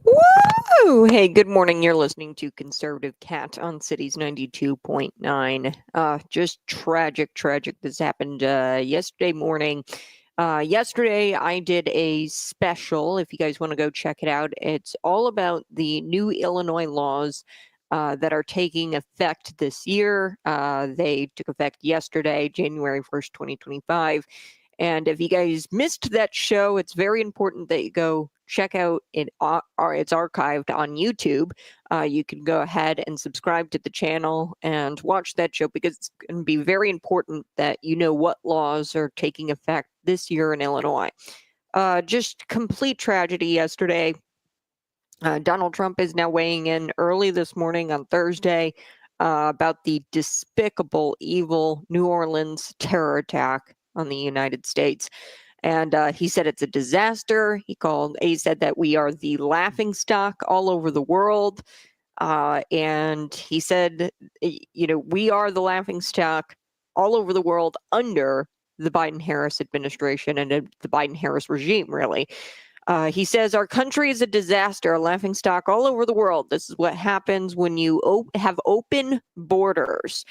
Woo! Hey, good morning. You're listening to Conservative Cat on Cities 92.9. Just tragic. This happened yesterday morning. Yesterday, I did a special. If you guys want to go check it out, it's all about the new Illinois laws that are taking effect this year. They took effect yesterday, January 1st, 2025. And if you guys missed that show, it's very important that you go check out it. It's archived on YouTube. You can go ahead and subscribe to the channel and watch that show because it's going to be very important that you know what laws are taking effect this year in Illinois. Just complete tragedy yesterday. Donald Trump is now weighing in early this morning on Thursday about the despicable, evil New Orleans terror attack on the United States. And he said it's a disaster. He said that we are the laughing stock all over the world. And he said, we are the laughing stock all over the world under the Biden-Harris administration and the Biden-Harris regime, really. He says, our country is a disaster, a laughing stock all over the world. This is what happens when you have open borders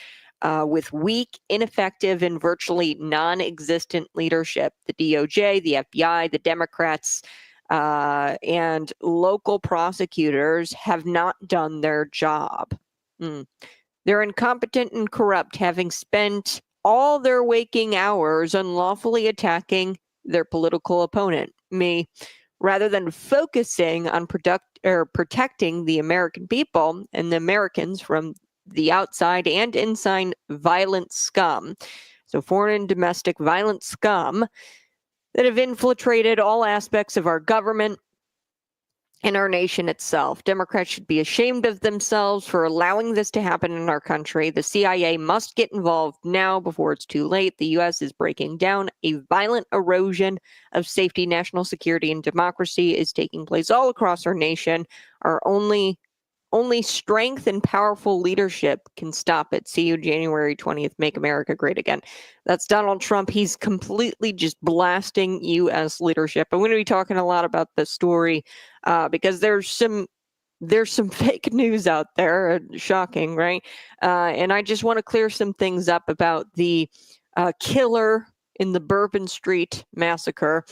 with weak, ineffective, and virtually non-existent leadership. The DOJ, the FBI, the Democrats, and local prosecutors have not done their job. They're incompetent and corrupt, having spent all their waking hours unlawfully attacking their political opponent, me, rather than focusing on protecting the American people and the Americans from the outside and inside violent scum. So foreign and domestic violent scum that have infiltrated all aspects of our government and our nation itself. Democrats should be ashamed of themselves for allowing this to happen in our country. The CIA must get involved now before it's too late. The U.S. is breaking down. A violent erosion of safety, national security, and democracy is taking place all across our nation. Our only strength and powerful leadership can stop it. See you January 20th. Make America great again. That's Donald Trump. He's completely just blasting U.S. leadership. I'm going to be talking a lot about this story because there's some fake news out there. Shocking, right? And I just want to clear some things up about the killer in the Bourbon Street massacre.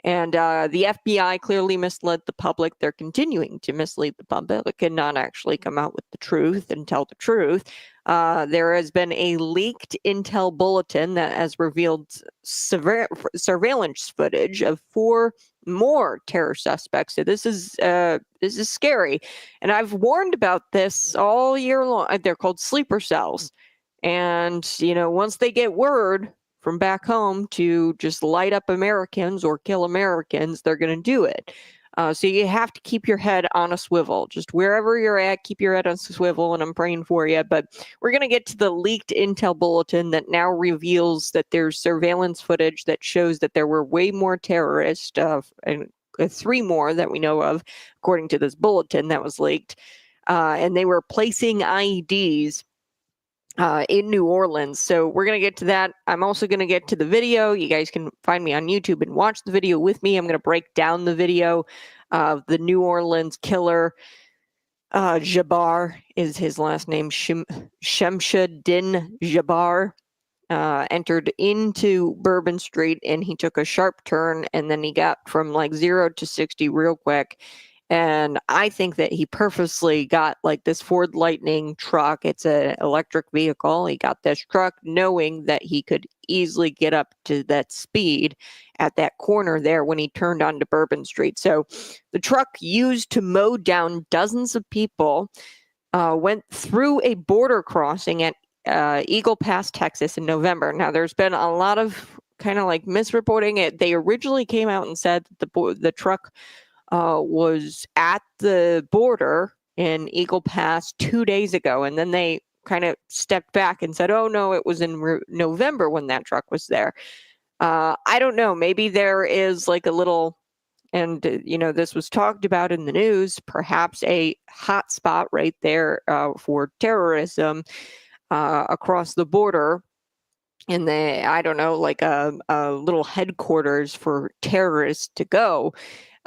And the FBI clearly misled the public. They're continuing to mislead the public and not actually come out with the truth and tell the truth. There has been a leaked intel bulletin that has revealed surveillance footage of 4 more terror suspects. So this is scary. And I've warned about this all year long. They're called sleeper cells. And, once they get word from back home to just light up Americans or kill Americans, they're going to do it. So you have to keep your head on a swivel. Just wherever you're at, keep your head on a swivel, and I'm praying for you. But we're going to get to the leaked intel bulletin that now reveals that there's surveillance footage that shows that there were way more terrorists, and 3 more that we know of, according to this bulletin that was leaked. And they were placing IEDs in New Orleans. So we're going to get to that. I'm also going to get to the video. You guys can find me on YouTube and watch the video with me. I'm going to break down the video of the New Orleans killer. Jabbar is his last name. Shamsud-Din Jabbar entered into Bourbon Street and he took a sharp turn and then he got from like 0 to 60 real quick. And I think that he purposely got like this Ford Lightning truck. It's an electric vehicle. He got this truck knowing that he could easily get up to that speed at that corner there when he turned onto Bourbon Street. So the truck used to mow down dozens of people went through a border crossing at Eagle Pass, Texas in November. Now, there's been a lot of kind of like misreporting it. They originally came out and said that the truck was at the border in Eagle Pass 2 days ago. And then they kind of stepped back and said, oh, no, it was in November when that truck was there. I don't know. Maybe there is like a little, and, this was talked about in the news, perhaps a hot spot right there for terrorism across the border. and I don't know, like a little headquarters for terrorists to go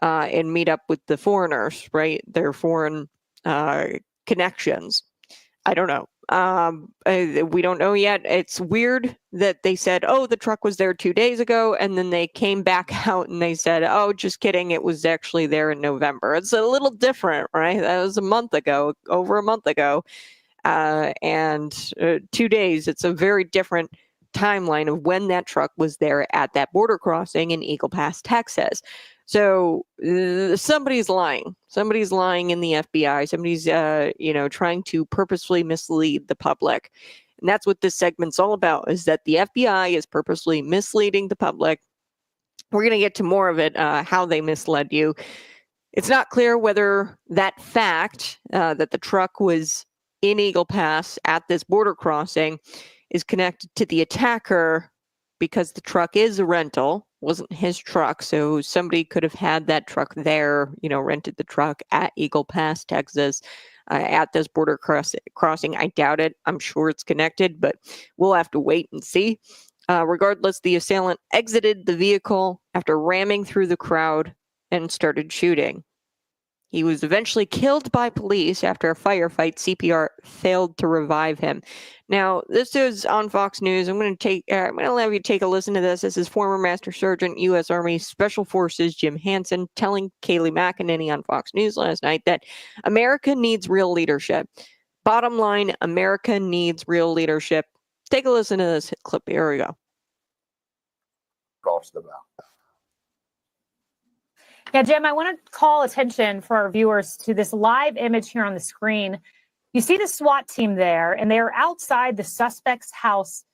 and meet up with the foreigners, right? Their foreign connections. I don't know. We don't know yet. It's weird that they said, oh, the truck was there 2 days ago, and then they came back out and they said, oh, just kidding, it was actually there in November. It's a little different, right? That was a month ago, over a month ago. And 2 days, it's a very different timeline of when that truck was there at that border crossing in Eagle Pass, Texas. So somebody's lying. Somebody's lying in the FBI. Somebody's, trying to purposefully mislead the public. And that's what this segment's all about, is that the FBI is purposely misleading the public. We're going to get to more of it, how they misled you. It's not clear whether that fact that the truck was in Eagle Pass at this border crossing is connected to the attacker, because the truck is a rental, wasn't his truck. So somebody could have had that truck there, rented the truck at Eagle Pass, Texas, at this border crossing. I doubt it. I'm sure it's connected, but we'll have to wait and see. Regardless, the assailant exited the vehicle after ramming through the crowd and started shooting. He was eventually killed by police after a firefight. CPR failed to revive him. Now, this is on Fox News. I'm going to have you take a listen to this. This is former Master Sergeant, U.S. Army Special Forces Jim Hansen telling Kayleigh McEnany on Fox News last night that America needs real leadership. Bottom line, America needs real leadership. Take a listen to this clip. Here we go. Across the mouth. Yeah, Jim, I want to call attention for our viewers to this live image here on the screen. You see the SWAT team there, and they are outside the suspect's house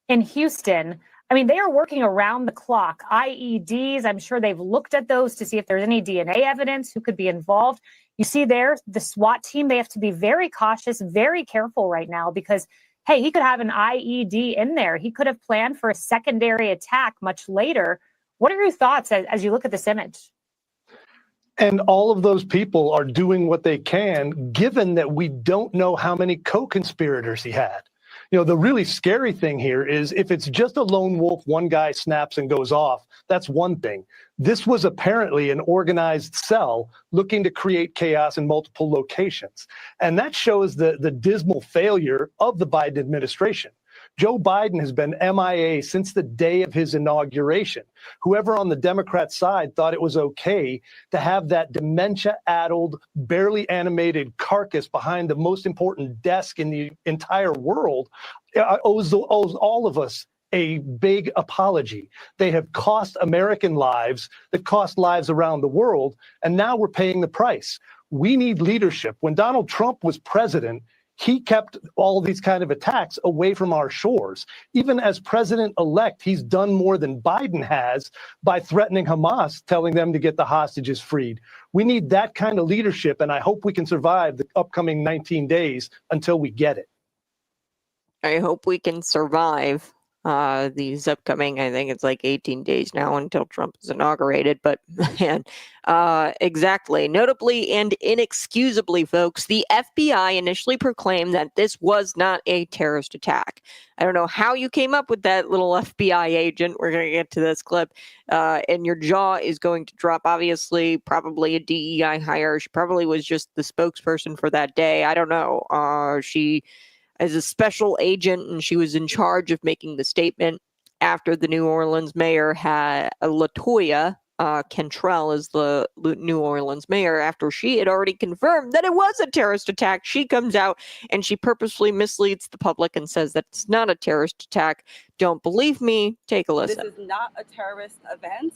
in Houston. I mean, they are working around the clock. IEDs, I'm sure they've looked at those to see if there's any DNA evidence, who could be involved. You see there, the SWAT team, they have to be very cautious, very careful right now because, hey, he could have an IED in there. He could have planned for a secondary attack much later. What are your thoughts as you look at this image? And all of those people are doing what they can, given that we don't know how many co-conspirators he had. The really scary thing here is if it's just a lone wolf, one guy snaps and goes off, that's one thing. This was apparently an organized cell looking to create chaos in multiple locations. And that shows the dismal failure of the Biden administration. Joe Biden has been MIA since the day of his inauguration. Whoever on the Democrat side thought it was okay to have that dementia-addled, barely animated carcass behind the most important desk in the entire world owes all of us a big apology. They have cost American lives, that cost lives around the world, and now we're paying the price. We need leadership. When Donald Trump was president, he kept all these kind of attacks away from our shores. Even as president-elect, he's done more than Biden has by threatening Hamas, telling them to get the hostages freed. We need that kind of leadership, and I hope we can survive the upcoming 19 days until we get it. I hope we can survive these upcoming, I think it's like 18 days now until Trump is inaugurated. But man, exactly. Notably and inexcusably, folks, the FBI initially proclaimed that this was not a terrorist attack. I don't know how you came up with that, little FBI agent. We're going to get to this clip, and your jaw is going to drop. Obviously, probably a DEI hire. She probably was just the spokesperson for that day. I don't know. She as a special agent, and she was in charge of making the statement after the New Orleans mayor had LaToya Cantrell as the New Orleans mayor. After she had already confirmed that it was a terrorist attack, she comes out and she purposefully misleads the public and says that it's not a terrorist attack. Don't believe me? Take a listen. This is not a terrorist event.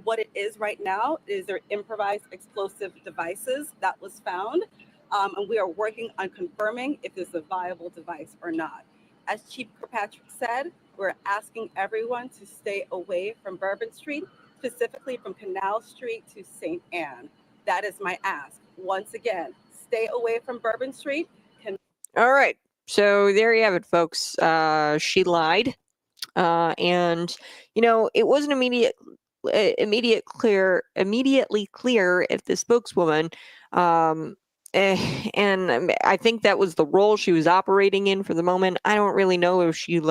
What it is right now is their improvised explosive devices that was found. And we are working on confirming if it's a viable device or not. As Chief Kirkpatrick said, we're asking everyone to stay away from Bourbon Street, specifically from Canal Street to St. Anne. That is my ask. Once again, stay away from Bourbon Street. All right. So there you have it, folks. She lied. And, it wasn't immediately clear if the spokeswoman, and I think that was the role she was operating in for the moment. I don't really know if she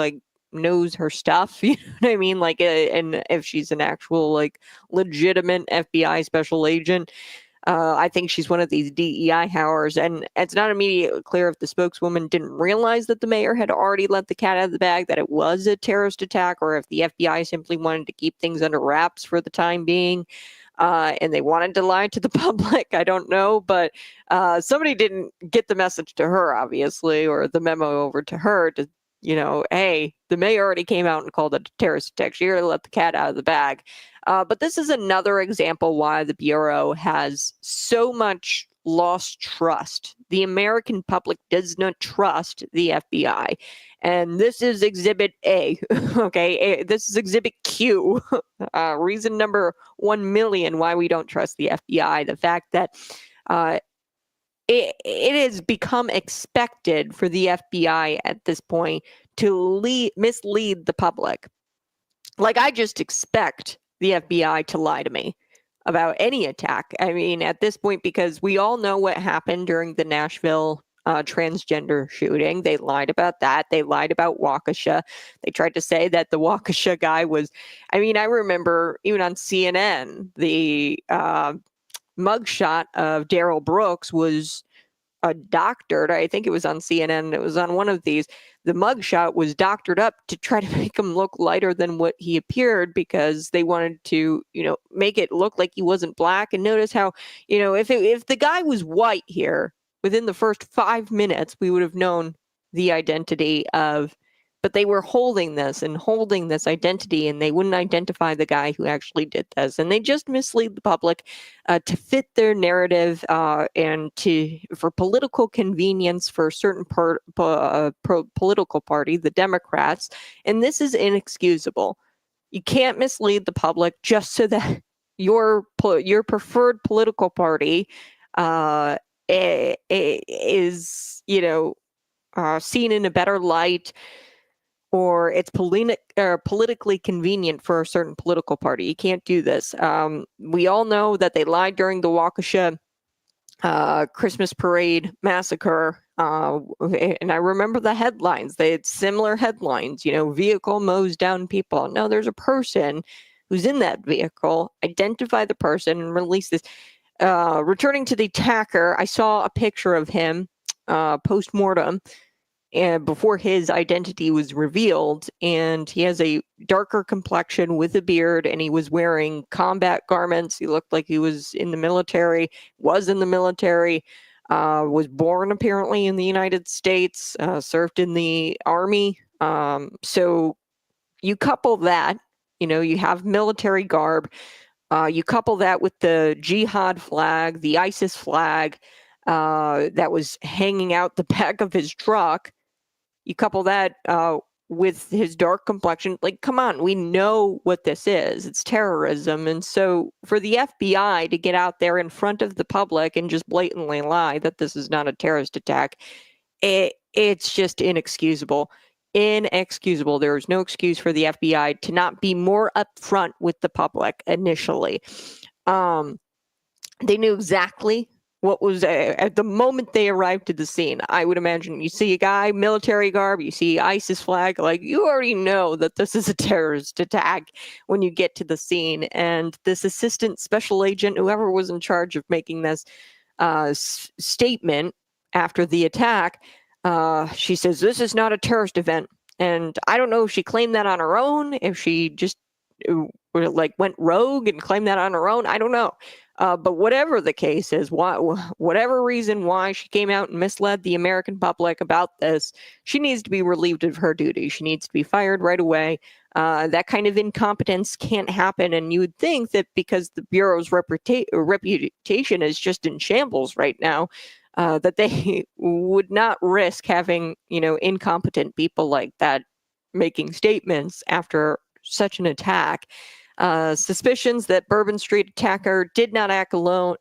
knows her stuff. You know what I mean? Like, and if she's an actual, like, legitimate FBI special agent. I think she's one of these DEI howers, and it's not immediately clear if the spokeswoman didn't realize that the mayor had already let the cat out of the bag, that it was a terrorist attack, or if the FBI simply wanted to keep things under wraps for the time being, and they wanted to lie to the public. I don't know, but somebody didn't get the message to her, obviously, or the memo over to her to, hey, the mayor already came out and called it a terrorist attack. She already let the cat out of the bag. But this is another example why the Bureau has so much lost trust. The American public does not trust the FBI. And this is Exhibit A. Okay, this is Exhibit Q. Reason number 1 million why we don't trust the FBI. The fact that it has become expected for the FBI at this point to mislead the public. Like, I just expect the FBI to lie to me about any attack. I mean, at this point, because we all know what happened during the Nashville transgender shooting. They lied about that. They lied about Waukesha. They tried to say that the Waukesha guy was, I remember even on CNN, the mugshot of Darrell Brooks was doctored. I think it was on CNN. It was on one of these. The mugshot was doctored up to try to make him look lighter than what he appeared, because they wanted to, make it look like he wasn't black. And notice how, if the guy was white here, within the first 5 minutes, we would have known the identity of. But they were holding this identity, and they wouldn't identify the guy who actually did this. And they just mislead the public to fit their narrative and for political convenience for a certain political party, the Democrats. And this is inexcusable. You can't mislead the public just so that your preferred political party is, seen in a better light, or it's politically convenient for a certain political party. You can't do this. We all know that they lied during the Waukesha Christmas parade massacre. And I remember the headlines. They had similar headlines, vehicle mows down people. No, there's a person who's in that vehicle. Identify the person and release this. Returning to the attacker, I saw a picture of him post-mortem, and before his identity was revealed, and he has a darker complexion with a beard, and he was wearing combat garments. He looked like he was in the military, was born apparently in the United States, served in the army. So you couple that, you have military garb, you couple that with the jihad flag, the ISIS flag that was hanging out the back of his truck. You couple that with his dark complexion. Like, come on, we know what this is. It's terrorism. And so for the FBI to get out there in front of the public and just blatantly lie that this is not a terrorist attack, it's just inexcusable. Inexcusable. There is no excuse for the FBI to not be more upfront with the public initially. They knew exactly what was at the moment they arrived to the scene. I would imagine you see a guy, military garb, you see ISIS flag, like, you already know that this is a terrorist attack when you get to the scene. And this assistant special agent, whoever was in charge of making this statement after the attack, she says, this is not a terrorist event. And I don't know if she claimed that on her own, if she just went rogue and claimed that on her own. I don't know. But whatever the case is, whatever reason why she came out and misled the American public about this, she needs to be relieved of her duty. She needs to be fired right away. That kind of incompetence can't happen. And you would think that because the Bureau's reputation is just in shambles right now, that they would not risk having, incompetent people like that making statements after such an attack. Suspicions that Bourbon Street attacker did not act alone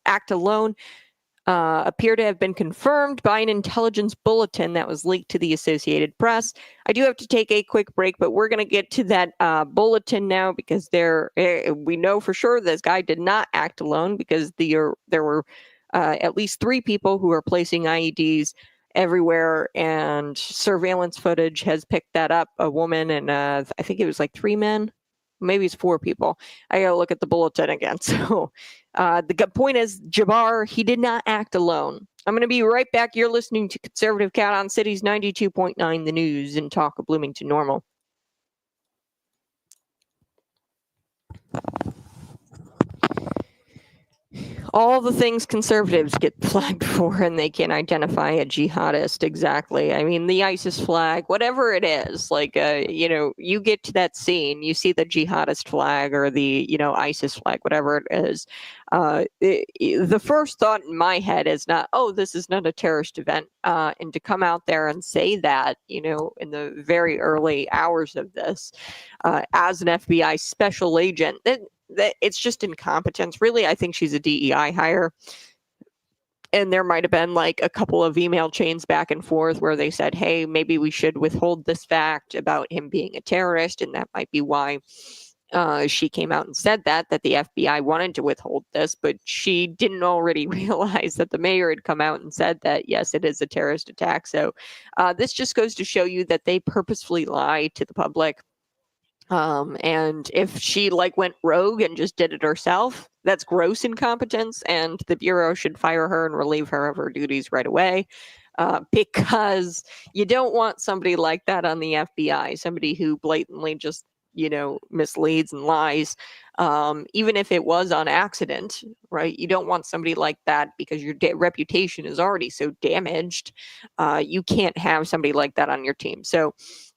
appear to have been confirmed by an intelligence bulletin that was leaked to the Associated Press. I do have to take a quick break, but we're going to get to that bulletin now, because we know for sure this guy did not act alone, because there were at least 3 people who are placing IEDs everywhere, and surveillance footage has picked that up. A woman and I think it was like 3 men, maybe it's 4 people. I gotta look at the bulletin again. So the point is, Jabbar, he did not act alone. I'm going to be right back. You're listening to Conservative Cat on Cities 92.9, the news and talk of Bloomington Normal. All the things conservatives get flagged for, and they can identify a jihadist exactly. I mean, the ISIS flag, whatever it is, like, you get to that scene, you see the jihadist flag or the, ISIS flag, whatever it is. The first thought in my head is not, oh, this is not a terrorist event. And to come out there and say that, in the very early hours of this, as an FBI special agent, that it's just incompetence. Really, I think she's a DEI hire. And there might have been like a couple of email chains back and forth where they said, hey, maybe we should withhold this fact about him being a terrorist. And that might be why she came out and said that the FBI wanted to withhold this, but she didn't already realize that the mayor had come out and said that, yes, it is a terrorist attack. So this just goes to show you that they purposefully lie to the public. And if she went rogue and just did it herself, that's gross incompetence, and the Bureau should fire her and relieve her of her duties right away. Because you don't want somebody like that on the FBI, somebody who blatantly just, misleads and lies, even if it was on accident, right? You don't want somebody like that because your reputation is already so damaged. You can't have somebody like that on your team. So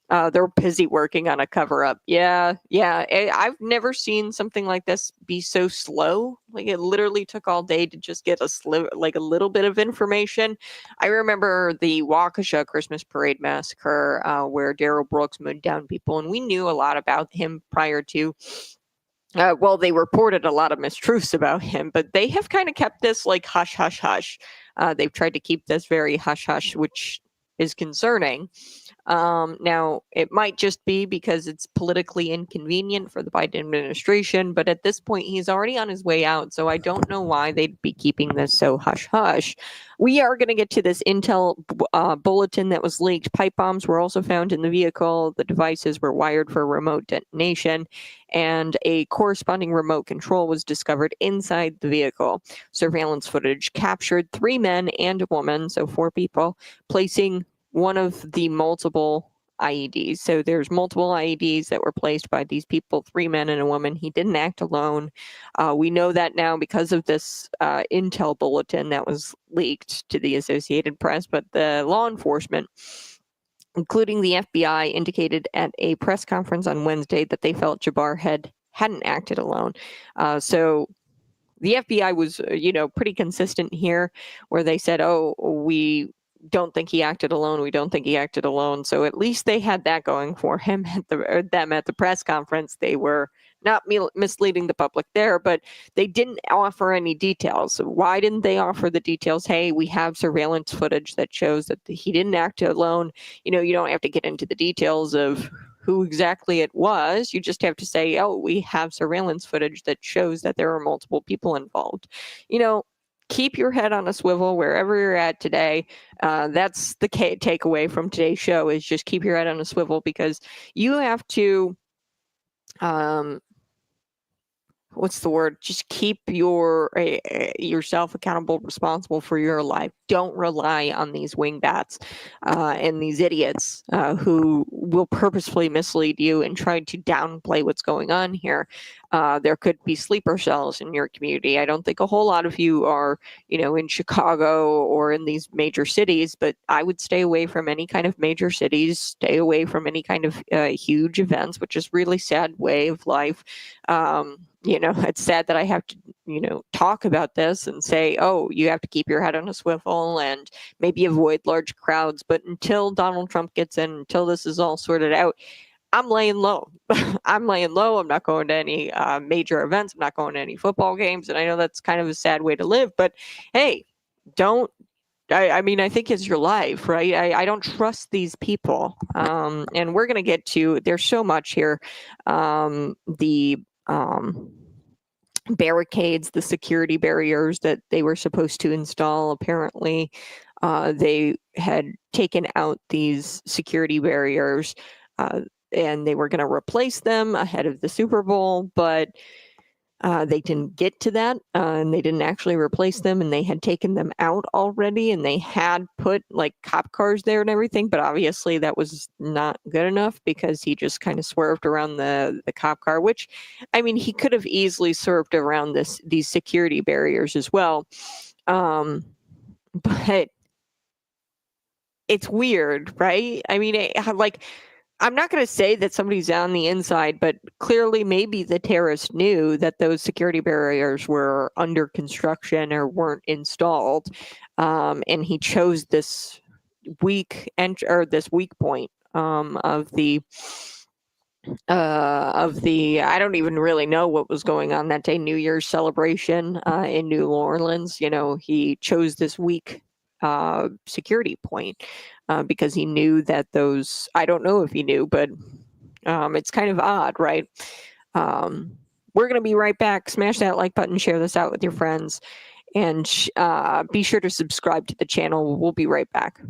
they're busy working on a cover-up. Yeah. I've never seen something like this be so slow. Like, it literally took all day to just get a little bit of information. I remember the Waukesha Christmas Parade Massacre, where Darrell Brooks mowed down people, and we knew a lot about him prior to. They reported a lot of mistruths about him, but they have kind of kept this hush, hush, hush. They've tried to keep this very hush, hush, which is concerning. Now, it might just be because it's politically inconvenient for the Biden administration, but at this point, he's already on his way out, so I don't know why they'd be keeping this so hush-hush. We are going to get to this intel bulletin that was leaked. Pipe bombs were also found in the vehicle. The devices were wired for remote detonation, and a corresponding remote control was discovered inside the vehicle. Surveillance footage captured 3 men and a woman, so 4 people, placing one of the multiple IEDs. So there's multiple IEDs that were placed by these people, 3 men and a woman. He didn't act alone. We know that now because of this intel bulletin that was leaked to the Associated Press, but the law enforcement, including the FBI, indicated at a press conference on Wednesday that they felt Jabbar hadn't acted alone. So the FBI was, pretty consistent here, where they said, oh, we don't think he acted alone. We don't think he acted alone. So at least they had that going for him at the press conference. They were not misleading the public there, but they didn't offer any details. So why didn't they offer the details? Hey, we have surveillance footage that shows that he didn't act alone. You don't have to get into the details of who exactly it was. You just have to say, oh, we have surveillance footage that shows that there are multiple people involved. Keep your head on a swivel wherever you're at today. That's the takeaway from today's show, is just keep your head on a swivel, because you have to, what's the word? Just keep yourself accountable, responsible for your life. Don't rely on these wingbats and these idiots who will purposefully mislead you and try to downplay what's going on here. There could be sleeper cells in your community. I don't think a whole lot of you are, in Chicago or in these major cities, but I would stay away from any kind of major cities, stay away from any kind of huge events, which is really sad way of life. It's sad that I have to, talk about this and say, oh, you have to keep your head on a swivel and maybe avoid large crowds. But until Donald Trump gets in, until this is all sorted out, I'm laying low. I'm laying low. I'm not going to any major events. I'm not going to any football games. And I know that's kind of a sad way to live, but hey, I think it's your life, right? I don't trust these people. And we're going to get to, there's so much here. The barricades, the security barriers that they were supposed to install, apparently They had taken out these security barriers, and they were going to replace them ahead of the Super Bowl, but they didn't get to that, and they didn't actually replace them, and they had taken them out already, and they had put like cop cars there and everything, but obviously that was not good enough because he just kind of swerved around the cop car, which, I mean, he could have easily swerved around these security barriers as well. But it's weird, right? I mean, I'm not going to say that somebody's on the inside, but clearly maybe the terrorist knew that those security barriers were under construction or weren't installed, and he chose this weak this weak point of the I don't even really know what was going on that day, New Year's celebration in New Orleans. You know, he chose this weak security point because he knew that those, I don't know if he knew, but it's kind of odd, right? We're going to be right back. Smash that like button, share this out with your friends, and be sure to subscribe to the channel. We'll be right back.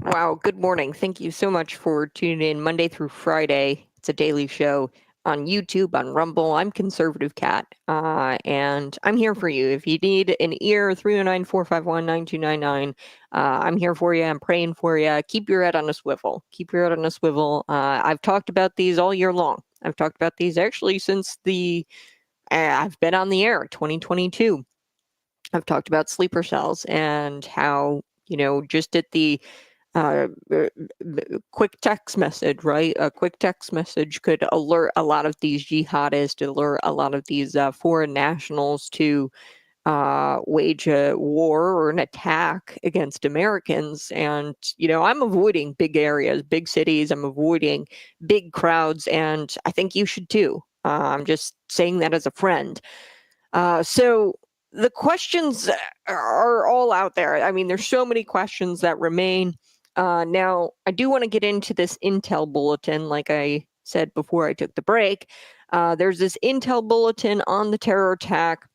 Wow, good morning. Thank you so much for tuning in Monday through Friday. It's a daily show on YouTube, on Rumble. I'm Conservative Cat, and I'm here for you. If you need an ear, 309-451-9299. I'm here for you. I'm praying for you. Keep your head on a swivel. Keep your head on a swivel. I've talked about these all year long. I've talked about these actually since I've been on the air, 2022. I've talked about sleeper cells and how, just at the quick text message, right? A quick text message could alert a lot of these jihadists, alert a lot of these foreign nationals to wage a war or an attack against Americans. And, I'm avoiding big areas, big cities. I'm avoiding big crowds, and I think you should too. I'm just saying that as a friend. So the questions are all out there. I mean, there's so many questions that remain. Now, I do want to get into this intel bulletin, like I said before I took the break. There's this intel bulletin on the terror attack.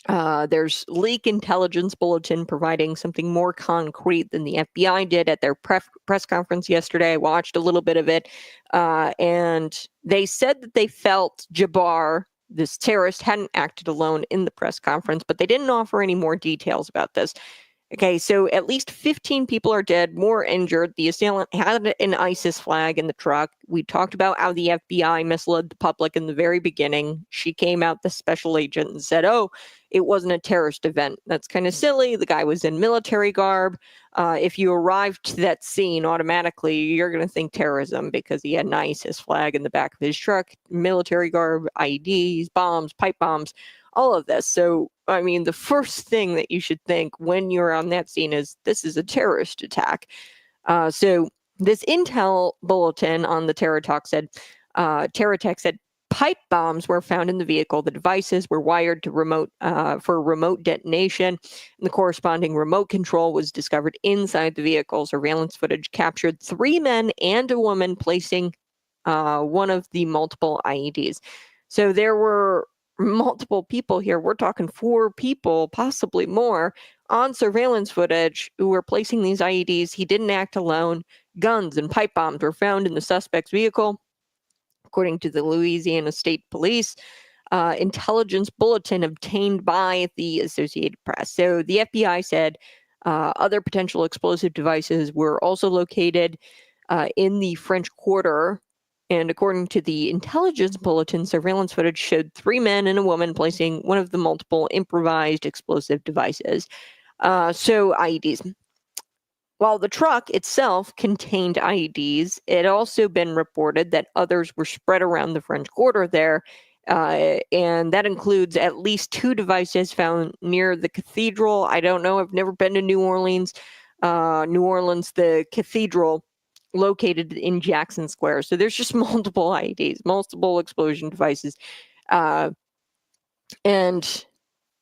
There's leak intelligence bulletin providing something more concrete than the FBI did at their press conference yesterday. I watched a little bit of it, and they said that they felt Jabbar, this terrorist, hadn't acted alone in the press conference, but they didn't offer any more details about this. Okay, so at least 15 people are dead, more injured. The assailant had an ISIS flag in the truck. We talked about how the FBI misled the public in the very beginning. She came out, the special agent, and said, oh, it wasn't a terrorist event. That's kind of silly. The guy was in military garb. If you arrived to that scene, automatically you're going to think terrorism because he had an ISIS flag in the back of his truck, military garb, IEDs, bombs, pipe bombs, all of this. So, I mean, the first thing that you should think when you're on that scene is this is a terrorist attack. So this intel bulletin on the terror attack said pipe bombs were found in the vehicle. The devices were wired to for remote detonation. And the corresponding remote control was discovered inside the vehicle. Surveillance footage captured 3 men and a woman placing one of the multiple IEDs. So there were multiple people here. We're talking 4 people, possibly more, on surveillance footage who were placing these IEDs. He didn't act alone. Guns and pipe bombs were found in the suspect's vehicle, according to the Louisiana State Police. Intelligence bulletin obtained by the Associated Press. So the FBI said other potential explosive devices were also located in the French Quarter. And according to the intelligence bulletin, surveillance footage showed 3 men and a woman placing one of the multiple improvised explosive devices. So IEDs. While the truck itself contained IEDs, it also been reported that others were spread around the French Quarter there. And that includes at least 2 devices found near the cathedral. I don't know. I've never been to New Orleans. The cathedral located in Jackson Square. So there's just multiple IEDs, multiple explosion devices. And,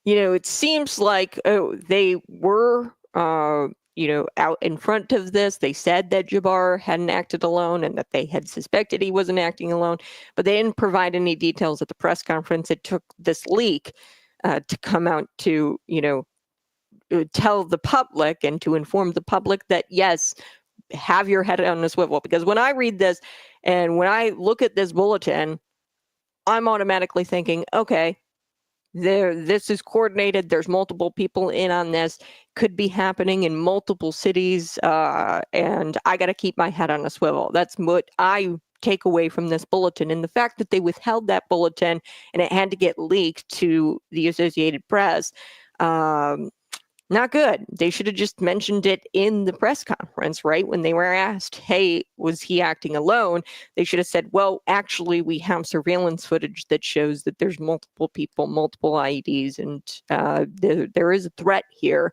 it seems like they were, out in front of this. They said that Jabbar hadn't acted alone and that they had suspected he wasn't acting alone, but they didn't provide any details at the press conference. It took this leak to come out to, tell the public and to inform the public that, yes, have your head on a swivel. Because when I read this and when I look at this bulletin, I'm automatically thinking, okay, this is coordinated. There's multiple people in on this. Could be happening in multiple cities, and I got to keep my head on a swivel. That's what I take away from this bulletin. And the fact that they withheld that bulletin and it had to get leaked to the Associated Press, not good. They should have just mentioned it in the press conference, right? When they were asked, hey, was he acting alone? They should have said, well, actually, we have surveillance footage that shows that there's multiple people, multiple IEDs, and there is a threat here.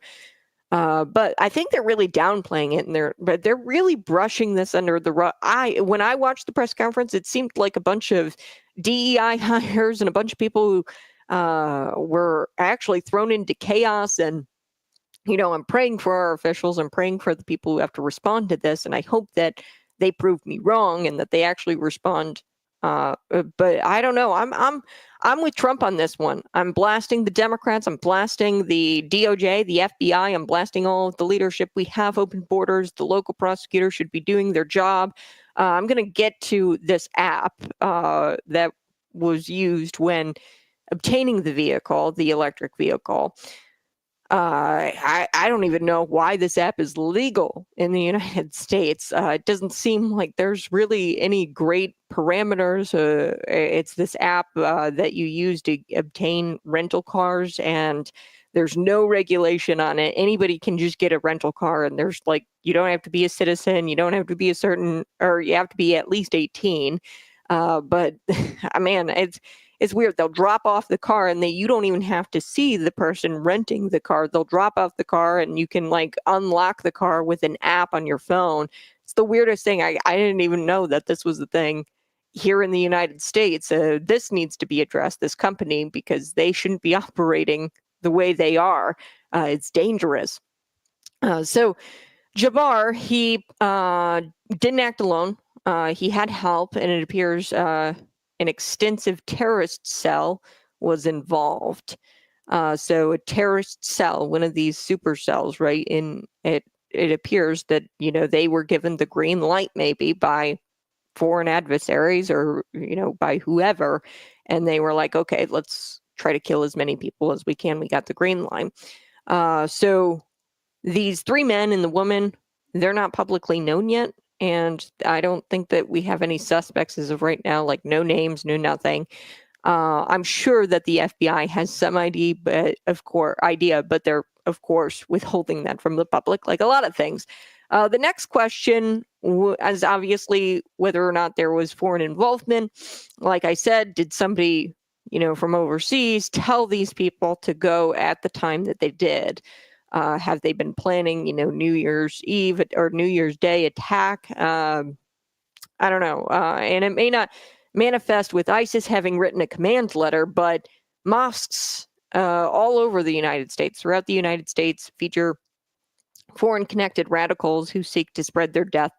But I think they're really downplaying it, and they're really brushing this under the rug. When I watched the press conference, it seemed like a bunch of DEI hires and a bunch of people who were actually thrown into chaos. And I'm praying for our officials. I'm praying for the people who have to respond to this, and I hope that they prove me wrong and that they actually respond. But I don't know. I'm with Trump on this one. I'm blasting the Democrats. I'm blasting the DOJ, the FBI. I'm blasting all of the leadership. We have open borders. The local prosecutors should be doing their job. I'm going to get to this app that was used when obtaining the vehicle, the electric vehicle. I don't even know why this app is legal in the United States. It doesn't seem like there's really any great parameters. It's this app that you use to obtain rental cars, and there's no regulation on it. Anybody can just get a rental car, and there's you don't have to be a citizen, you don't have to be or you have to be at least 18. But man, it's weird. They'll drop off the car and you don't even have to see the person renting the car. They'll drop off the car and you can unlock the car with an app on your phone. It's the weirdest thing. I didn't even know that this was the thing here in the United States. This needs to be addressed, this company, because they shouldn't be operating the way they are. It's dangerous. So Jabbar, he didn't act alone. He had help, and it appears an extensive terrorist cell was involved. So a terrorist cell, one of these super cells, right? It appears that, they were given the green light maybe by foreign adversaries or, by whoever. And they were like, okay, let's try to kill as many people as we can. We got the green line. So these 3 men and the woman, they're not publicly known yet. And I don't think that we have any suspects as of right now, no names, no nothing. I'm sure that the FBI has some idea, but they're, of course, withholding that from the public, like a lot of things. The next question is obviously whether or not there was foreign involvement. Like I said, did somebody, from overseas tell these people to go at the time that they did? Have they been planning, New Year's Eve or New Year's Day attack? I don't know. And it may not manifest with ISIS having written a command letter, but mosques all over the United States, throughout the United States, feature foreign connected radicals who seek to spread their death,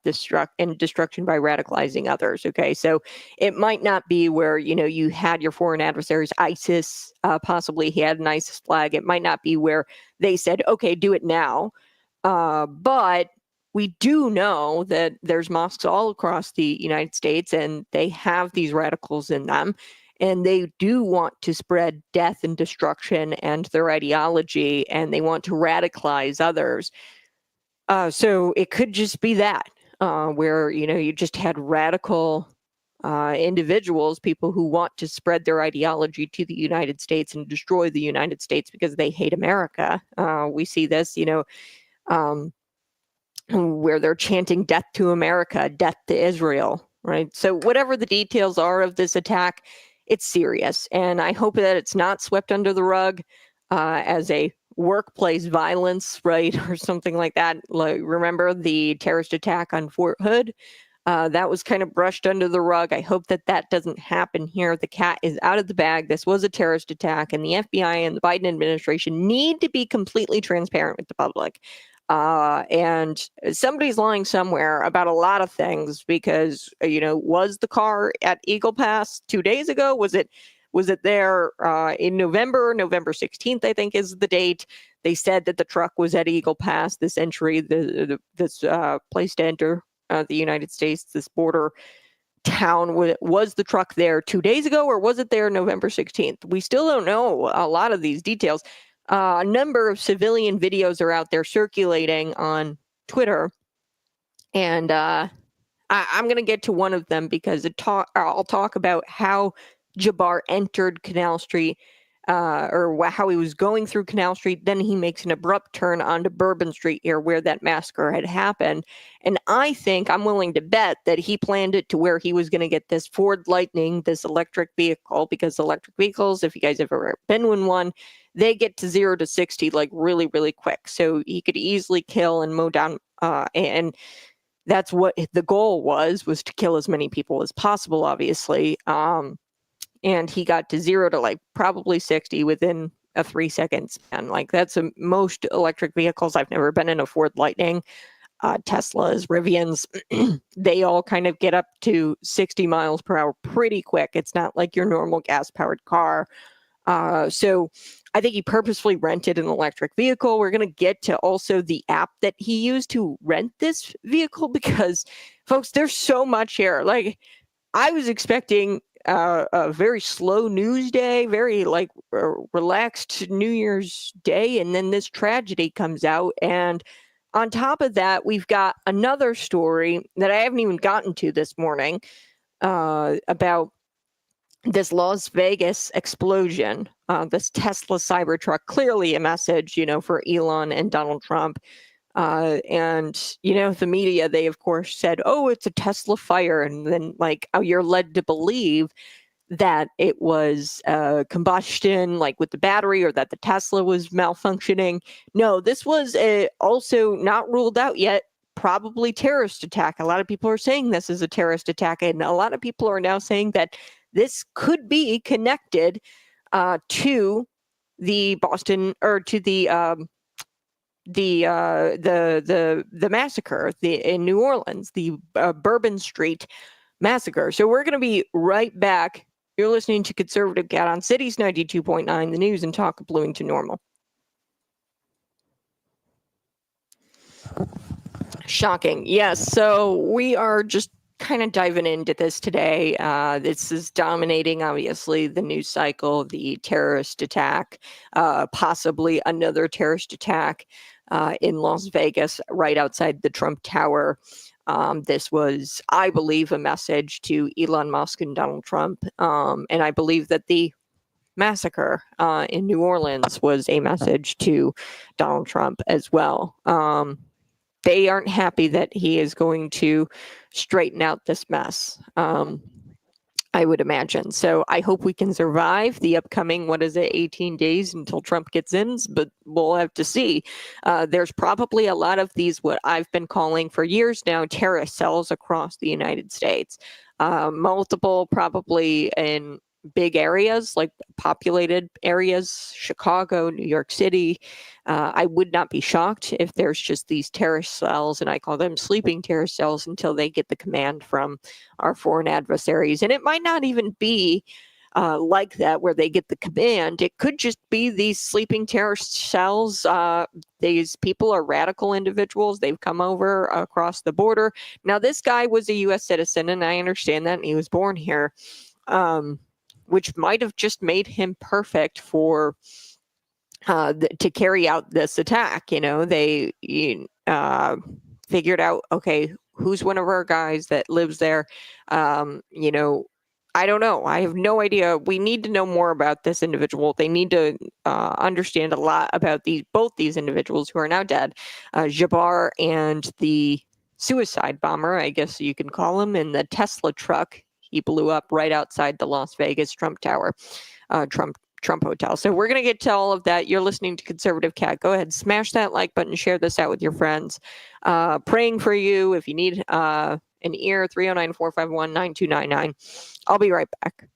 and destruction by radicalizing others. Okay, so it might not be where, you know, you had your foreign adversaries, ISIS, possibly he had an ISIS flag. It might not be where they said, okay, do it now. But we do know that there's mosques all across the United States, and they have these radicals in them. And they do want to spread death and destruction and their ideology, and they want to radicalize others. So it could just be that, where, you know, you just had radical individuals, people who want to spread their ideology to the United States and destroy the United States because they hate America. We see this, you know, where they're chanting death to America, death to Israel, right? So whatever the details are of this attack, it's serious. And I hope that it's not swept under the rug as a workplace violence, right? Or something like that. Like, remember the terrorist attack on Fort Hood? That was kind of brushed under the rug. I hope that that doesn't happen here. The cat is out of the bag. This was a terrorist attack, and the FBI and the Biden administration need to be completely transparent with the public. And somebody's lying somewhere about a lot of things because, you know, was the car at Eagle Pass 2 days ago? Was it there in November 16th, I think is the date. They said that the truck was at Eagle Pass, this entry, this place to enter the United States, this border town. Was the truck there 2 days ago, or was it there November 16th? We still don't know a lot of these details. A number of civilian videos are out there circulating on Twitter, and I'm going to get to one of them because I'll talk about how Jabbar entered Canal Street, or how he was going through Canal Street. Then he makes an abrupt turn onto Bourbon Street here, where that massacre had happened. And I think I'm willing to bet that he planned it to where he was going to get this Ford Lightning, this electric vehicle, because electric vehicles, if you guys have ever been in one, they get to 0 to 60 like really, really quick. So he could easily kill and mow down, and that's what the goal was to kill as many people as possible, obviously. And he got to 0 to like probably 60 within a 3-second span. Like, that's most electric vehicles. I've never been in a Ford Lightning. Teslas, Rivians, they all kind of get up to 60 miles per hour pretty quick. It's not like your normal gas-powered car. So I think he purposefully rented an electric vehicle. We're going to get to also the app that he used to rent this vehicle, because, folks, there's so much here. Like, I was expecting a very slow news day, very like relaxed New Year's Day, and then this tragedy comes out. And on top of that, we've got another story that I haven't even gotten to this morning about this Las Vegas explosion, this Tesla Cybertruck, clearly a message, you know, for Elon and Donald Trump. And, you know, the media, they of course said, oh, it's a Tesla fire. And then like, oh, you're led to believe that it was combustion, like with the battery, or that the Tesla was malfunctioning. No, this was also not ruled out yet, probably terrorist attack. A lot of people are saying this is a terrorist attack. And a lot of people are now saying that this could be connected to the Boston, or to the massacre in New Orleans, the Bourbon Street massacre. So we're going to be right back. You're listening to Conservative Cat on Cities 92.9, the news and talk of Bloomington Normal. Shocking. Yes. So we are just kind of diving into this today. This is dominating, obviously, the news cycle, the terrorist attack, possibly another terrorist attack in Las Vegas, right outside the Trump Tower. This was, I believe, a message to Elon Musk and Donald Trump. And I believe that the massacre in New Orleans was a message to Donald Trump as well. They aren't happy that he is going to straighten out this mess, I would imagine. So I hope we can survive the upcoming, 18 days until Trump gets in, but we'll have to see. There's probably a lot of these, what I've been calling for years now, terrorist cells across the United States. Multiple, probably in big areas, like populated areas, Chicago, New York City. I would not be shocked if there's just these terrorist cells, and I call them sleeping terrorist cells, until they get the command from our foreign adversaries. And it might not even be like that, where they get the command. It could just be these sleeping terrorist cells. These people are radical individuals. They've come over across the border. Now, this guy was a U.S. citizen, and I understand that, and he was born here, which might have just made him perfect for to carry out this attack. They figured out, okay, who's one of our guys that lives there. I don't know. I have no idea. We need to know more about this individual. They need to understand a lot about both these individuals who are now dead, Jabbar and the suicide bomber, I guess you can call him, in the Tesla truck he blew up right outside the Las Vegas Trump Tower, Trump Hotel. So we're going to get to all of that. You're listening to Conservative Cat. Go ahead, smash that like button, share this out with your friends. Praying for you. If you need an ear, 309-451-9299. I'll be right back.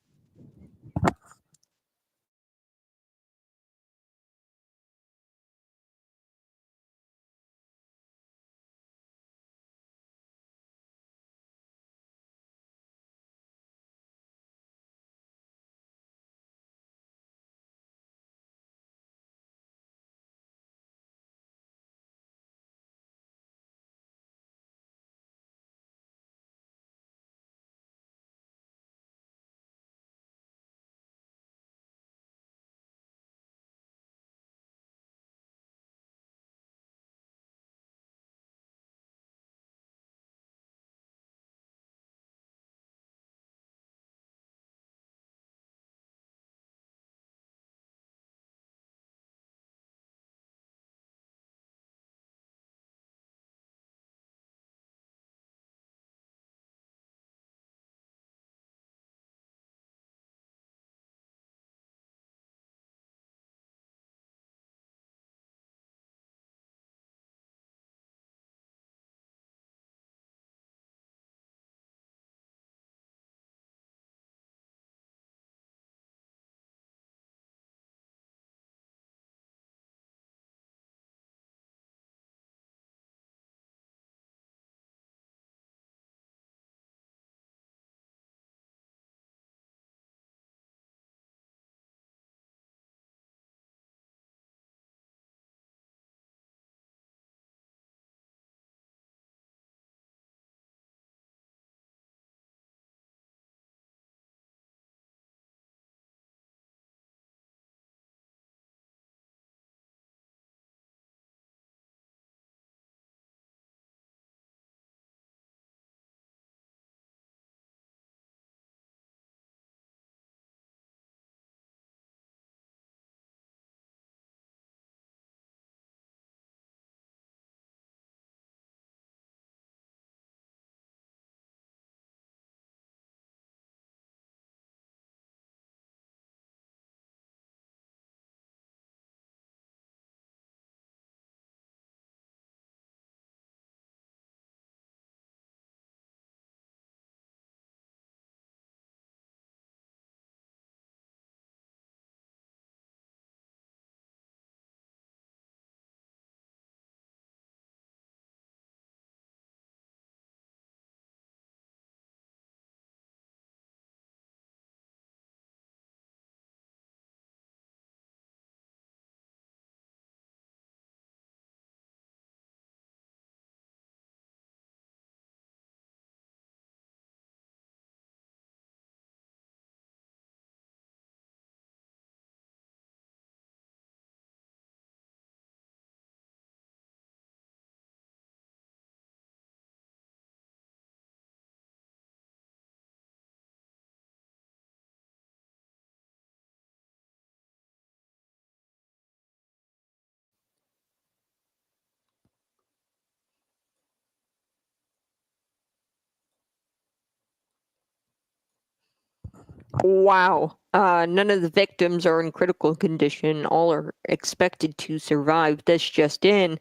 Wow. None of the victims are in critical condition. All are expected to survive. This just in.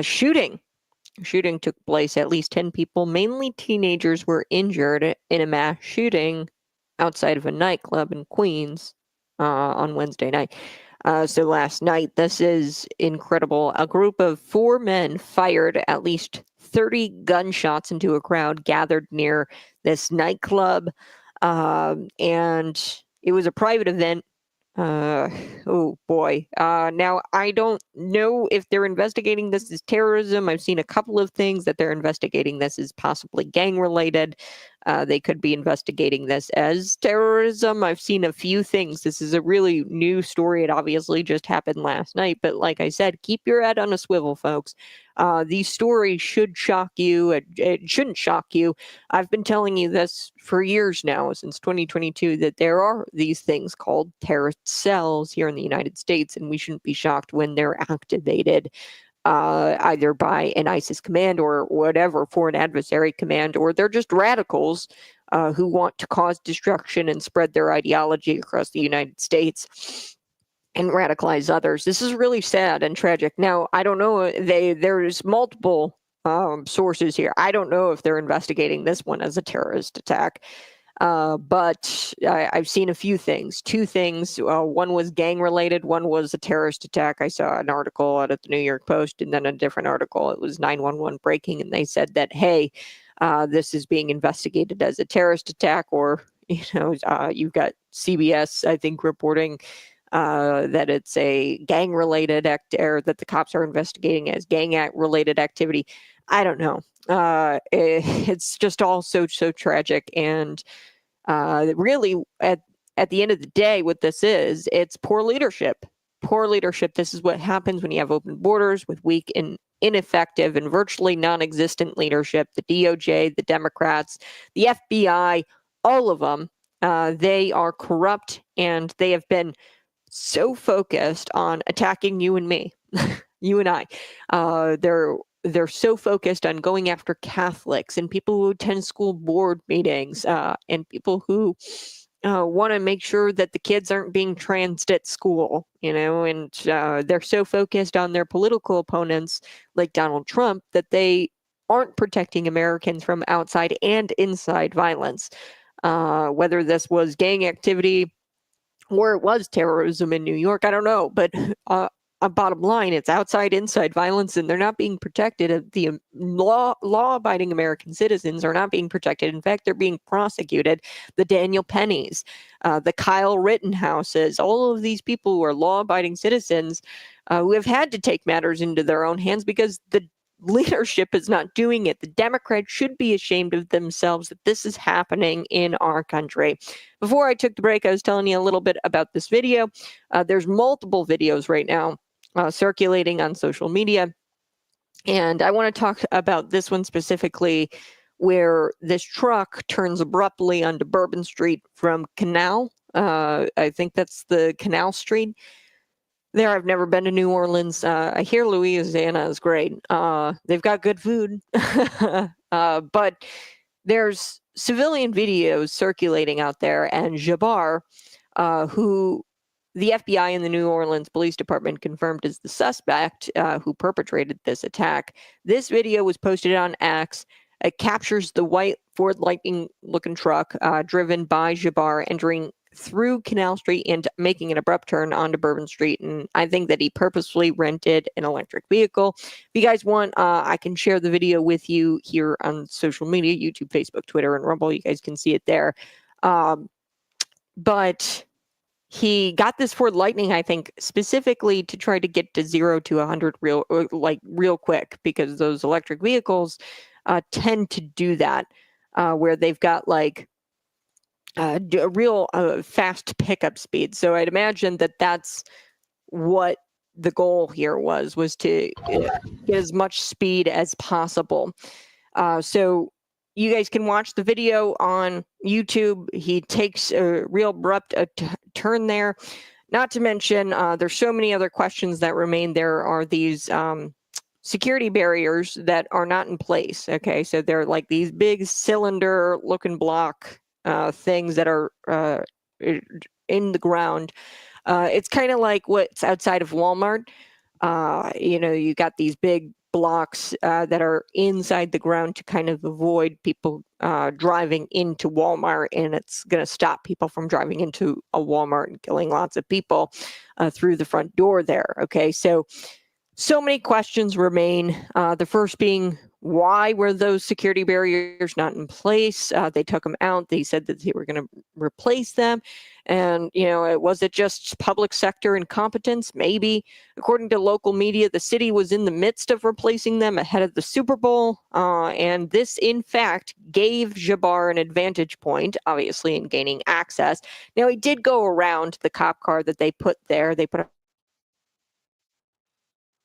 Shooting took place. At least 10 people, mainly teenagers, were injured in a mass shooting outside of a nightclub in Queens on Wednesday night. So last night, this is incredible. A group of 4 men fired at least 30 gunshots into a crowd gathered near this nightclub. And it was a private event. Oh boy. Now I don't know if they're investigating this as terrorism. I've seen a couple of things that they're investigating this as possibly gang related. They could be investigating this as terrorism. I've seen a few things. This is a really new story. It obviously just happened last night. But like I said, keep your head on a swivel, folks. These stories should shock you. It shouldn't shock you. I've been telling you this for years now, since 2022, that there are these things called terrorist cells here in the United States, and we shouldn't be shocked when they're activated. Either by an ISIS command or whatever, foreign adversary command, or they're just radicals who want to cause destruction and spread their ideology across the United States and radicalize others. This is really sad and tragic. Now, I don't know, there's multiple sources here. I don't know if they're investigating this one as a terrorist attack. But I've seen a few things. 2 things. One was gang related. One was a terrorist attack. I saw an article out of the New York Post, and then a different article. It was 911 breaking, and they said that, hey, this is being investigated as a terrorist attack. Or, you've got CBS, I think, reporting that it's a gang related act, or that the cops are investigating as gang related activity. I don't know. It's just all so tragic, and really at the end of the day, what this is, it's poor leadership. This is what happens when you have open borders with weak and ineffective and virtually non-existent leadership. The DOJ, the Democrats, the FBI, all of them, they are corrupt, and they have been so focused on attacking you and me, you and I. They're so focused on going after Catholics and people who attend school board meetings, and people who want to make sure that the kids aren't being transed at school, and they're so focused on their political opponents like Donald Trump that they aren't protecting Americans from outside and inside violence. Whether this was gang activity or it was terrorism in New York, I don't know, but bottom line, it's outside, inside violence, and they're not being protected. The law-abiding American citizens are not being protected. In fact, they're being prosecuted. The Daniel Pennies, the Kyle Rittenhouses, all of these people who are law-abiding citizens who have had to take matters into their own hands because the leadership is not doing it. The Democrats should be ashamed of themselves that this is happening in our country. Before I took the break, I was telling you a little bit about this video. There's multiple videos right now circulating on social media. And I want to talk about this one specifically, where this truck turns abruptly onto Bourbon Street from Canal. I think that's the Canal Street. There, I've never been to New Orleans. I hear Louisiana is great. They've got good food. But there's civilian videos circulating out there, and Jabbar, who the FBI and the New Orleans Police Department confirmed is the suspect who perpetrated this attack. This video was posted on X. It captures the white Ford Lightning-looking truck driven by Jabbar entering through Canal Street and making an abrupt turn onto Bourbon Street. And I think that he purposely rented an electric vehicle. If you guys want, I can share the video with you here on social media, YouTube, Facebook, Twitter, and Rumble. You guys can see it there. But he got this Ford Lightning, I think, specifically to try to get to 0 to 100 real quick, because those electric vehicles tend to do that, where they've got a real fast pickup speed. So I'd imagine that that's what the goal here was to get as much speed as possible. So you guys can watch the video on YouTube. He takes a real abrupt turn there. Not to mention, there's so many other questions that remain. There are these security barriers that are not in place. Okay, so they're like these big cylinder-looking block things that are in the ground. It's kind of like what's outside of Walmart. You got these big blocks that are inside the ground to kind of avoid people driving into Walmart, and it's going to stop people from driving into a Walmart and killing lots of people through the front door there. Okay, so many questions remain. The first being, why were those security barriers not in place? They took them out. They said that they were going to replace them. And, was it just public sector incompetence? Maybe. According to local media, the city was in the midst of replacing them ahead of the Super Bowl. And this, in fact, gave Jabbar an advantage point, obviously, in gaining access. Now, he did go around the cop car that they put there. They put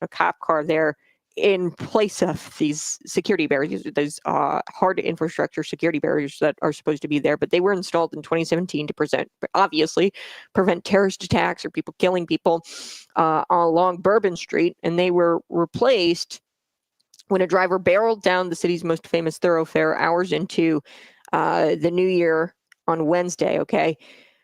a cop car there in place of these security barriers, those hard infrastructure security barriers that are supposed to be there, but they were installed in 2017 to prevent terrorist attacks or people killing people along Bourbon Street, and they were replaced when a driver barreled down the city's most famous thoroughfare hours into the new year on Wednesday. Okay,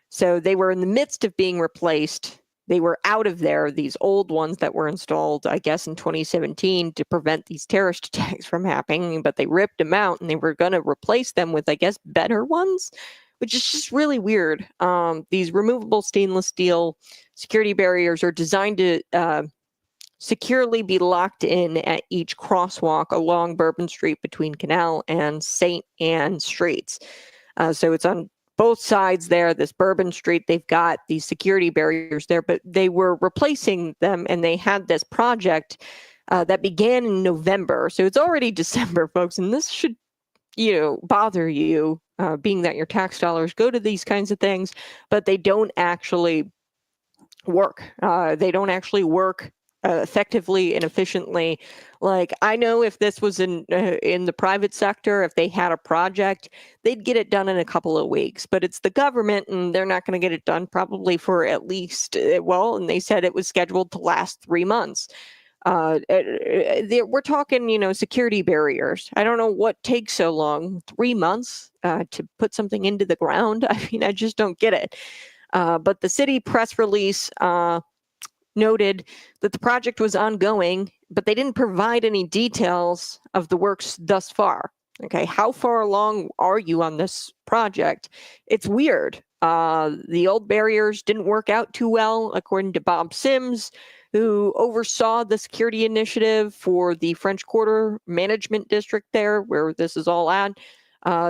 so they were in the midst of being replaced. They were out of there, these old ones that were installed, I guess, in 2017 to prevent these terrorist attacks from happening, but they ripped them out and they were going to replace them with, I guess, better ones, which is just really weird. These removable stainless steel security barriers are designed to securely be locked in at each crosswalk along Bourbon Street between Canal and St. Anne Streets. So it's on both sides there, this Bourbon Street, they've got these security barriers there, but they were replacing them, and they had this project that began in November. So it's already December, folks, and this should, bother you, being that your tax dollars go to these kinds of things, but they don't actually work. They don't actually work effectively and efficiently. Like, I know if this was in the private sector, if they had a project, they'd get it done in a couple of weeks, but it's the government and they're not going to get it done probably for at least, and they said it was scheduled to last 3 months. We're talking, security barriers. I don't know what takes so long, 3 months to put something into the ground. I mean, I just don't get it. But the city press release noted that the project was ongoing, but they didn't provide any details of the works thus far. Okay, how far along are you on this project? It's weird. The old barriers didn't work out too well, according to Bob Sims, who oversaw the security initiative for the French Quarter Management District there, where this is all at.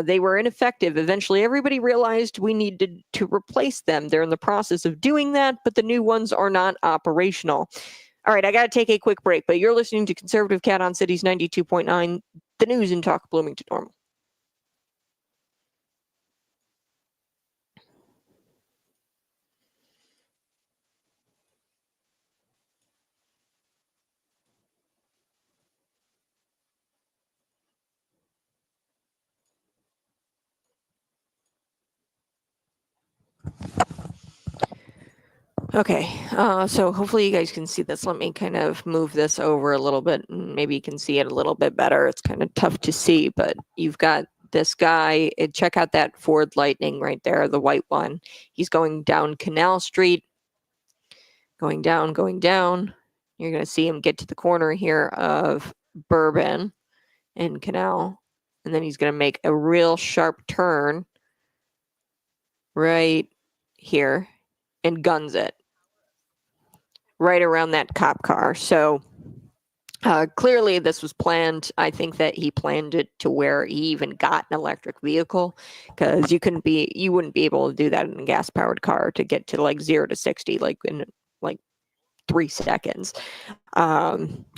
They were ineffective. Eventually, everybody realized we needed to replace them. They're in the process of doing that, but the new ones are not operational. All right, I got to take a quick break, but you're listening to Conservative Cat on Cities 92.9, the news and talk Bloomington Normal. Okay, so hopefully you guys can see this. Let me kind of move this over a little bit and maybe you can see it a little bit better. It's kind of tough to see, but you've got this guy. Check out that Ford Lightning right there, the white one. He's going down Canal Street, going down. You're going to see him get to the corner here of Bourbon and Canal, and then he's going to make a real sharp turn right here and guns it right around that cop car. So clearly this was planned. I think that he planned it to where he even got an electric vehicle, because you wouldn't be able to do that in a gas powered car to get to like 0 to 60 like in like 3 seconds.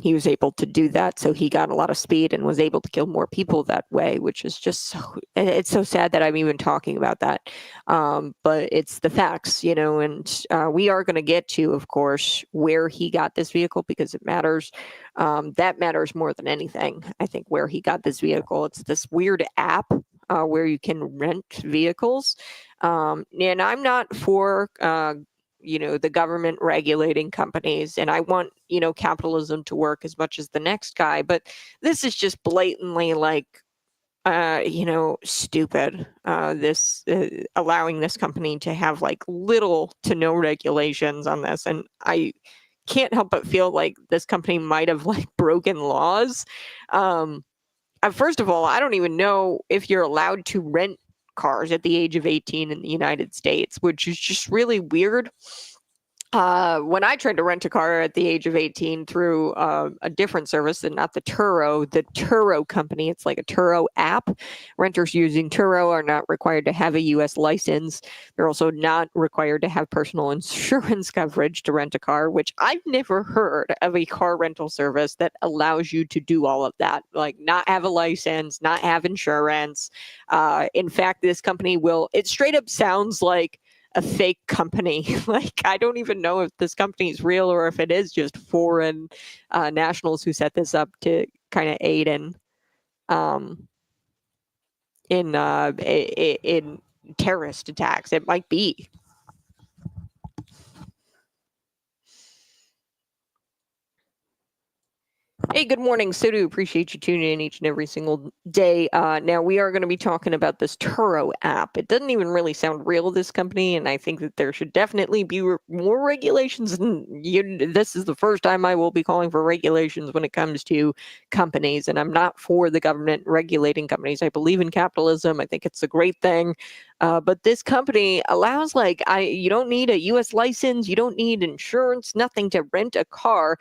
He was able to do that, so he got a lot of speed and was able to kill more people that way, which is just it's so sad that I'm even talking about that. But it's the facts, and we are going to get to, of course, where he got this vehicle, because it matters. That matters more than anything. I think where he got this vehicle, it's this weird app where you can rent vehicles. And I'm not for the government regulating companies, and I want, capitalism to work as much as the next guy, but this is just blatantly like, stupid. This allowing this company to have like little to no regulations on this, and I can't help but feel like this company might have like broken laws. First of all, I don't even know if you're allowed to rent cars at the age of 18 in the United States, which is just really weird. When I tried to rent a car at the age of 18 through a different service and not the Turo company, it's like a Turo app. Renters using Turo are not required to have a U.S. license. They're also not required to have personal insurance coverage to rent a car, which I've never heard of a car rental service that allows you to do all of that, like not have a license, not have insurance. In fact, this company it straight up sounds like a fake company. Like, I don't even know if this company is real or if it is just foreign nationals who set this up to kind of aid in terrorist attacks. It might be. Hey, good morning, Sudu. Appreciate you tuning in each and every single day. Now, we are going to be talking about this Turo app. It doesn't even really sound real, this company, and I think that there should definitely be more regulations. This is the first time I will be calling for regulations when it comes to companies, and I'm not for the government regulating companies. I believe in capitalism. I think it's a great thing. But this company allows, you don't need a U.S. license, you don't need insurance, nothing to rent a car.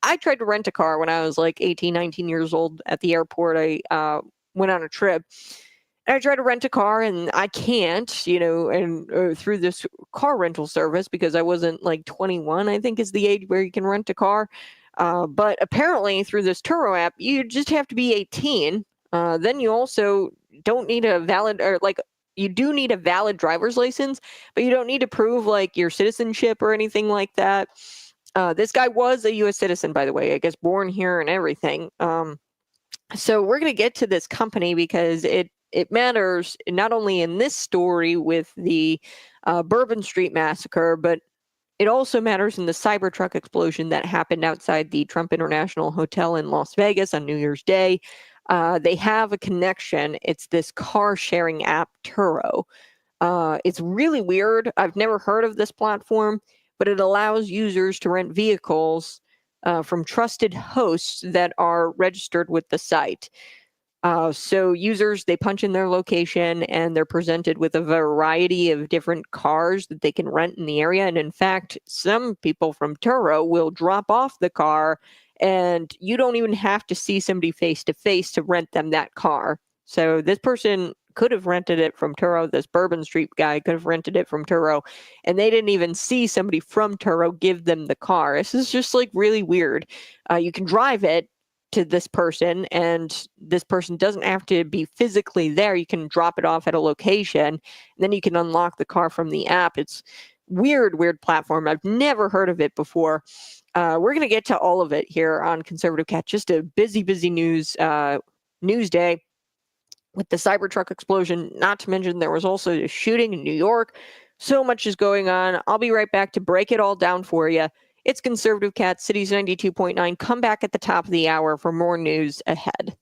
I tried to rent a car when I was like 18, 19 years old at the airport. I went on a trip. And I tried to rent a car and I can't, and through this car rental service because I wasn't like 21, I think is the age where you can rent a car. But apparently through this Turo app, you just have to be 18. Then you also don't need you do need a valid driver's license, but you don't need to prove like your citizenship or anything like that. This guy was a U.S. citizen, by the way, I guess born here and everything. So we're going to get to this company because it matters not only in this story with the Bourbon Street massacre, but it also matters in the Cybertruck explosion that happened outside the Trump International Hotel in Las Vegas on New Year's Day. They have a connection. It's this car sharing app, Turo. It's really weird. I've never heard of this platform, but it allows users to rent vehicles from trusted hosts that are registered with the site. So users, they punch in their location and they're presented with a variety of different cars that they can rent in the area. And in fact, some people from Turo will drop off the car and you don't even have to see somebody face to face to rent them that car. So this person could have rented it from Turo. This Bourbon Street guy could have rented it from Turo, and they didn't even see somebody from Turo give them the car. This is just like really weird. You can drive it to this person, and this person doesn't have to be physically there. You can drop it off at a location, and then you can unlock the car from the app. It's weird platform. I've never heard of it before. We're going to get to all of it here on Conservative Cat. Just a busy news day with the Cybertruck explosion, not to mention there was also a shooting in New York. So much is going on. I'll be right back to break it all down for you. It's Conservative Cat, Cities 92.9. Come back at the top of the hour for more news ahead.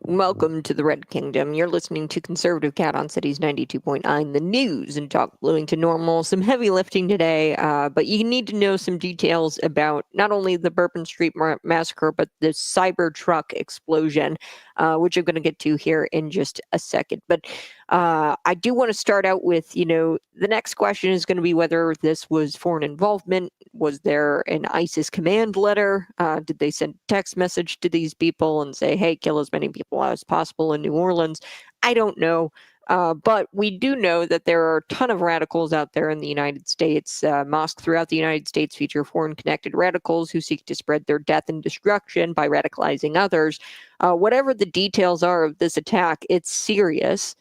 Welcome to the Red Kingdom. You're listening to Conservative Cat on Cities 92.9, the news and talk bluing to normal. Some heavy lifting today, but you need to know some details about not only the Bourbon Street massacre, but the Cybertruck explosion, which I'm going to get to here in just a second. But I do want to start out with, the next question is going to be whether this was foreign involvement. Was there an ISIS command letter? Did they send a text message to these people and say, hey, kill as many people as possible in New Orleans? I don't know. But we do know that there are a ton of radicals out there in the United States. Mosques throughout the United States feature foreign-connected radicals who seek to spread their death and destruction by radicalizing others. Whatever the details are of this attack, it's serious.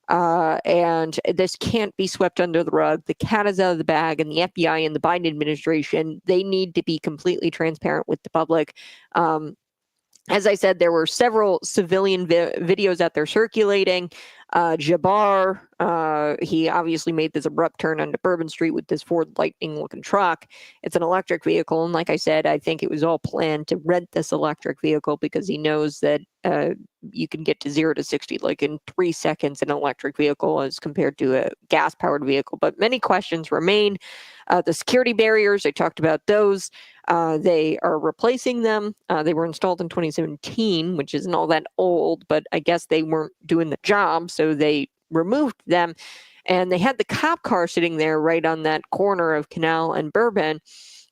And this can't be swept under the rug. The cat is out of the bag, and the FBI and the Biden administration, they need to be completely transparent with the public. As I said, there were several civilian videos out there circulating. Jabbar, he obviously made this abrupt turn onto Bourbon Street with this Ford Lightning-looking truck. It's an electric vehicle, and like I said, I think it was all planned to rent this electric vehicle because he knows that you can get to 0 to 60 like in 3 seconds in an electric vehicle as compared to a gas-powered vehicle. But many questions remain. The security barriers, I talked about those. They are replacing them. They were installed in 2017, which isn't all that old, but I guess they weren't doing the job, so they removed them. And they had the cop car sitting there right on that corner of Canal and Bourbon,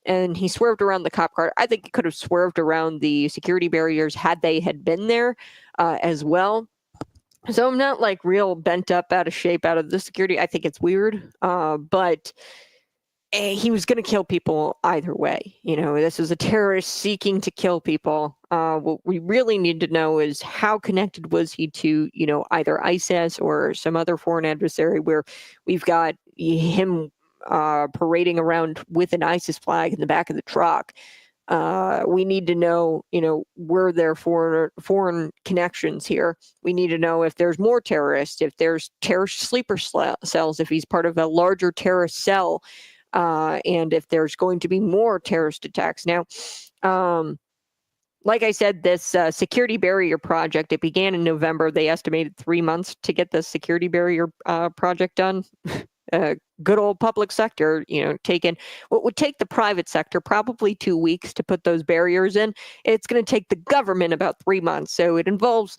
and he swerved around the cop car. I think he could have swerved around the security barriers had they had been there as well. So I'm not like real bent up out of shape out of the security. I think it's weird, but he was going to kill people either way. This was a terrorist seeking to kill people. What we really need to know is how connected was he to, either ISIS or some other foreign adversary where we've got him parading around with an ISIS flag in the back of the truck. We need to know, were there foreign connections here? We need to know if there's more terrorists, if there's terrorist sleeper cells, if he's part of a larger terrorist cell. And if there's going to be more terrorist attacks. Now, like I said, this security barrier project, it began in November. They estimated 3 months to get the security barrier project done. Good old public sector, taking what would take the private sector probably 2 weeks to put those barriers in. It's going to take the government about 3 months. So it involves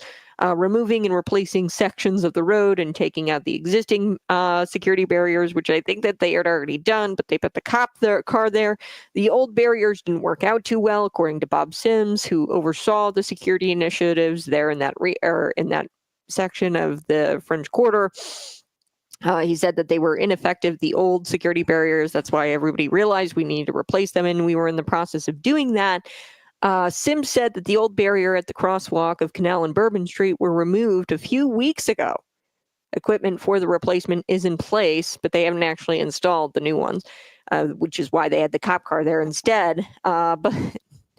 removing and replacing sections of the road and taking out the existing security barriers, which I think that they had already done, but they put the car there. The old barriers didn't work out too well, according to Bob Sims, who oversaw the security initiatives there in that section of the French Quarter. He said that they were ineffective, the old security barriers. That's why everybody realized we needed to replace them, and we were in the process of doing that. Sims said that the old barrier at the crosswalk of Canal and Bourbon Street were removed a few weeks ago. Equipment for the replacement is in place, but they haven't actually installed the new ones, which is why they had the cop car there instead. But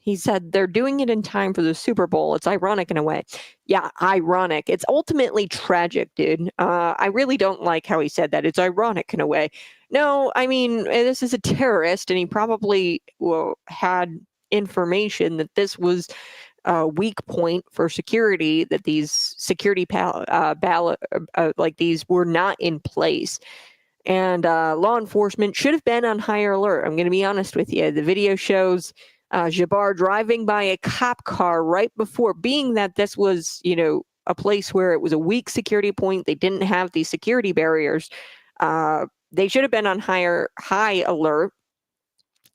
he said they're doing it in time for the Super Bowl. It's ironic in a way. Yeah, ironic. It's ultimately tragic, dude. I really don't like how he said that. It's ironic in a way. No, I mean, this is a terrorist, and he probably had information that this was a weak point for security, that these security like these were not in place. And law enforcement should have been on higher alert. I'm going to be honest with you. The video shows Jabbar driving by a cop car right before, being that this was, a place where it was a weak security point. They didn't have these security barriers. They should have been on high alert.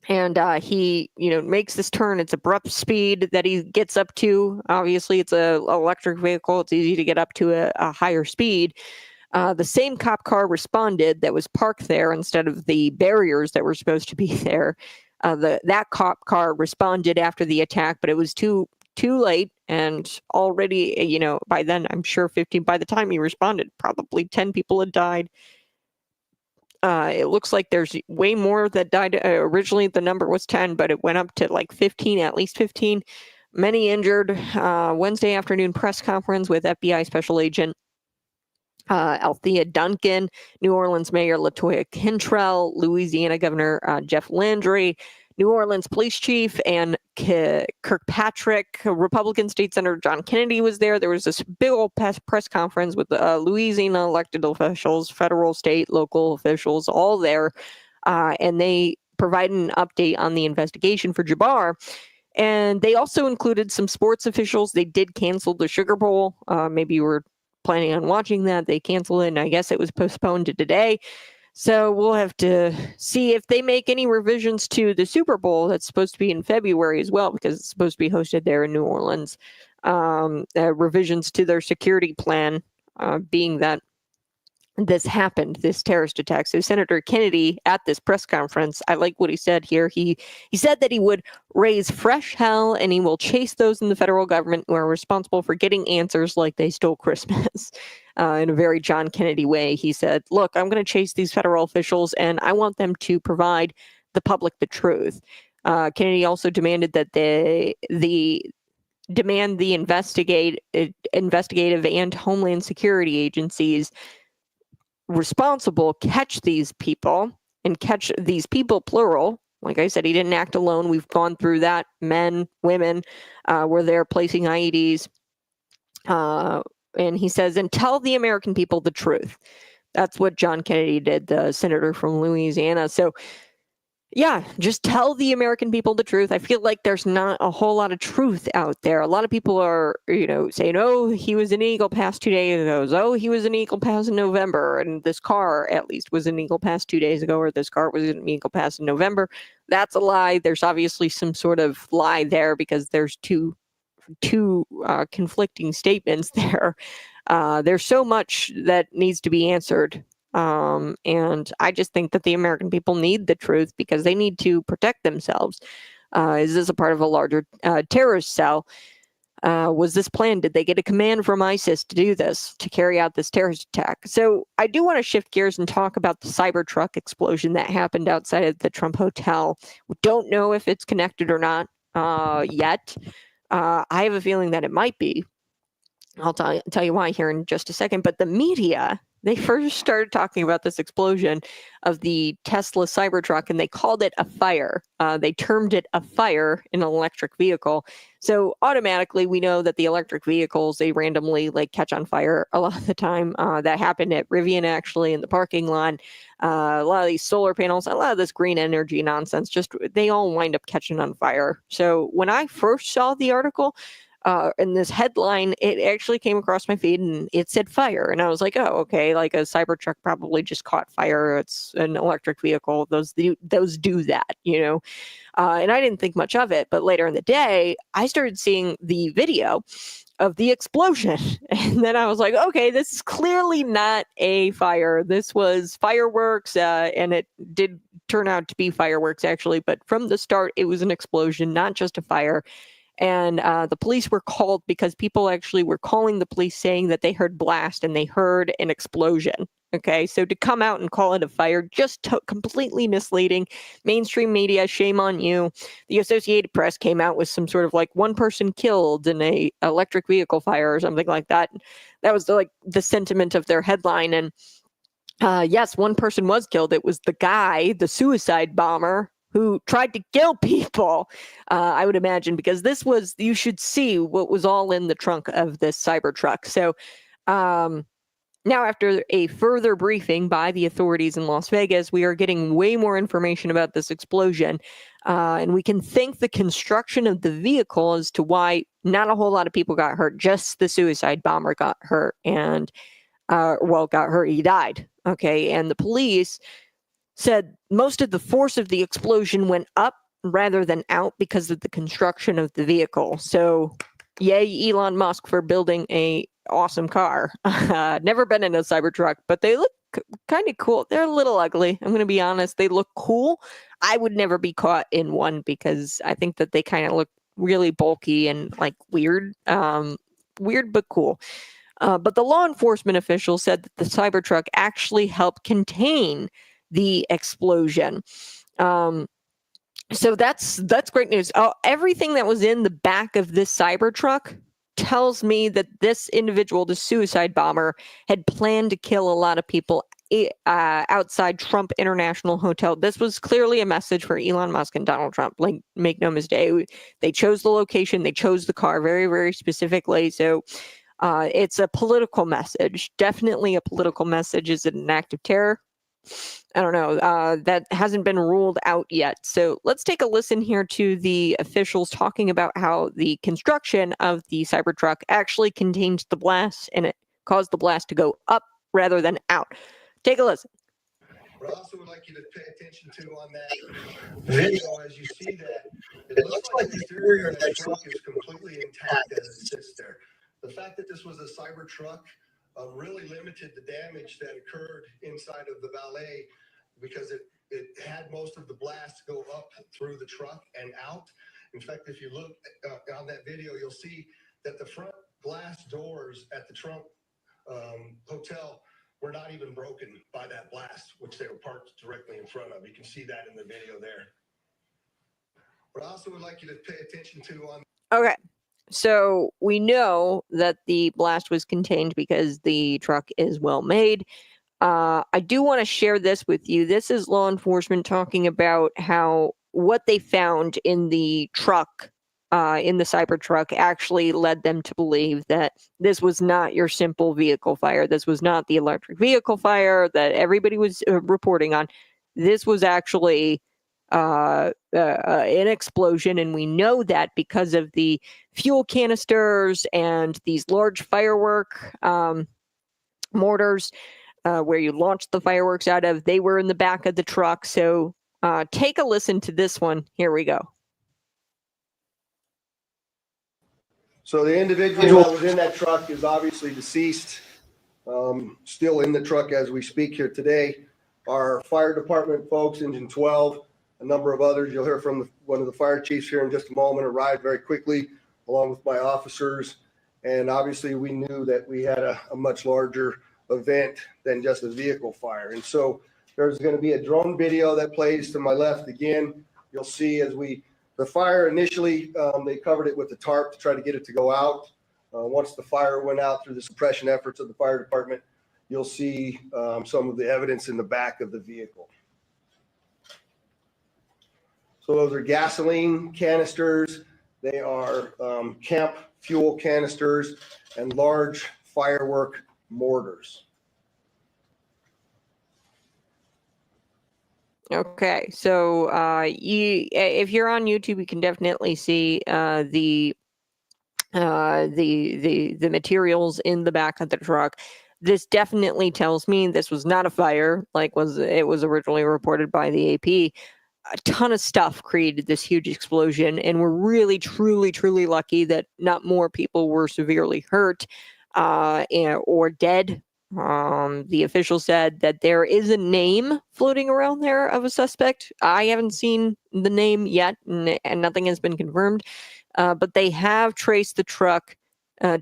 And he, makes this turn. It's abrupt speed that he gets up to. Obviously, it's an electric vehicle. It's easy to get up to a higher speed. The same cop car responded that was parked there instead of the barriers that were supposed to be there. That cop car responded after the attack, but it was too late. And already, by then, I'm sure by the time he responded, probably 10 people had died. It looks like there's way more that died. Originally, the number was 10, but it went up to like 15, at least 15. Many injured. Wednesday afternoon press conference with FBI Special Agent Althea Duncan, New Orleans Mayor LaToya Cantrell, Louisiana Governor Jeff Landry, New Orleans Police Chief, and Kirkpatrick, Republican State Senator John Kennedy was there. There was this big old press conference with Louisiana elected officials, federal, state, local officials, all there. And they provided an update on the investigation for Jabbar. And they also included some sports officials. They did cancel the Sugar Bowl. Maybe you were planning on watching that. They canceled it, and I guess it was postponed to today. So we'll have to see if they make any revisions to the Super Bowl that's supposed to be in February as well, because it's supposed to be hosted there in New Orleans. Revisions to their security plan, being that this happened, this terrorist attack. So Senator Kennedy at this press conference, I like what he said here. He said that he would raise fresh hell and he will chase those in the federal government who are responsible for getting answers like they stole Christmas. In a very John Kennedy way, he said, look, I'm going to chase these federal officials and I want them to provide the public the truth. Kennedy also demanded that the investigative and Homeland Security agencies responsible catch these people, and catch these people plural. Like I said, he didn't act alone. We've gone through that. Men, women were there placing IEDs. And he says, and tell the American people the truth. That's what John Kennedy did, the senator from Louisiana. So yeah, just tell the American people the truth. I feel like there's not a whole lot of truth out there. A lot of people are, saying, oh, he was in Eagle Pass 2 days ago. Oh, he was in Eagle Pass in November. And this car, at least, was in Eagle Pass 2 days ago, or this car was in Eagle Pass in November. That's a lie. There's obviously some sort of lie there because there's two conflicting statements there. There's so much that needs to be answered. And I just think that the American people need the truth because they need to protect themselves. Is this a part of a larger terrorist cell? Was this planned? Did they get a command from ISIS to do this, to carry out this terrorist attack? So I do want to shift gears and talk about the Cybertruck explosion that happened outside of the Trump Hotel. We don't know if it's connected or not yet. I have a feeling that it might be. I'll tell you why here in just a second. But the media, they first started talking about this explosion of the Tesla Cybertruck, and they called it a fire. They termed it a fire in an electric vehicle. So automatically, we know that the electric vehicles, they randomly catch on fire a lot of the time. That happened at Rivian, actually, in the parking lot. A lot of these solar panels, a lot of this green energy nonsense, they all wind up catching on fire. So when I first saw the article, in this headline, it actually came across my feed and it said fire. And I was like, oh, okay, like a Cybertruck probably just caught fire. It's an electric vehicle. Those do that, and I didn't think much of it. But later in the day, I started seeing the video of the explosion. And then I was like, okay, this is clearly not a fire. This was fireworks. And it did turn out to be fireworks, actually. But from the start, it was an explosion, not just a fire. And the police were called because people actually were calling the police saying that they heard blast and they heard an explosion. Okay, so to come out and call it a fire, just completely misleading. Mainstream media, shame on you. The Associated Press came out with some sort of one person killed in a electric vehicle fire or something like that. That was the sentiment of their headline. And yes, one person was killed. It was the guy, the suicide bomber, who tried to kill people, I would imagine, because you should see what was all in the trunk of this Cybertruck. So now, after a further briefing by the authorities in Las Vegas, we are getting way more information about this explosion. And we can thank the construction of the vehicle as to why not a whole lot of people got hurt. Just the suicide bomber got hurt and, got hurt. He died. Okay. And the police said most of the force of the explosion went up rather than out because of the construction of the vehicle. So yay, Elon Musk, for building a awesome car. Never been in a Cybertruck, but they look kind of cool. They're a little ugly. I'm going to be honest. They look cool. I would never be caught in one because I think that they kind of look really bulky and weird. Weird, but cool. But the law enforcement official said that the Cybertruck actually helped contain the explosion. So that's great news. Everything that was in the back of this Cybertruck tells me that this individual, the suicide bomber, had planned to kill a lot of people outside Trump International Hotel. This was clearly a message for Elon Musk and Donald Trump. Like, make no mistake, they chose the location, they chose the car very, very specifically. So it's a political message, definitely a political message. Is it an act of terror? I don't know. That hasn't been ruled out yet. So let's take a listen here to the officials talking about how the construction of the Cybertruck actually contained the blast, and it caused the blast to go up rather than out. Take a listen. What I also would like you to pay attention to on that video, as you see that, it looks like the exterior of that truck is completely intact as it sits there. The fact that this was a Cybertruck really limited the damage that occurred inside of the valet, because it had most of the blast go up through the truck and out. In fact, if you look on that video, you'll see that the front glass doors at the Trump hotel were not even broken by that blast, which they were parked directly in front of. You can see that in the video there. But I also would like you to pay attention to on. Okay. So we know that the blast was contained because the truck is well made. I do want to share this with you. This is law enforcement talking about how what they found in the truck, in the Cybertruck, actually led them to believe that this was not your simple vehicle fire. This was not the electric vehicle fire that everybody was reporting on. This was actually an explosion, and we know that because of the fuel canisters and these large firework mortars where you launch the fireworks out of. They were in the back of the truck. So take a listen to this one. Here we go. So the individual that was in that truck is obviously deceased, still in the truck as we speak here today. Our fire department folks, Engine 12, a number of others, you'll hear from one of the fire chiefs here in just a moment, arrived very quickly along with my officers. And obviously we knew that we had a much larger event than just a vehicle fire. And so there's going to be a drone video that plays to my left again. You'll see as the fire initially, they covered it with the tarp to try to get it to go out. Once the fire went out through the suppression efforts of the fire department, you'll see some of the evidence in the back of the vehicle. So those are gasoline canisters. They are camp fuel canisters and large firework mortars. Okay, so if you're on YouTube, you can definitely see the materials in the back of the truck. This definitely tells me this was not a fire, like it was originally reported by the AP. A ton of stuff created this huge explosion, and we're really, truly, truly lucky that not more people were severely hurt or dead. The official said that there is a name floating around there of a suspect. I haven't seen the name yet, and nothing has been confirmed. But they have traced the truck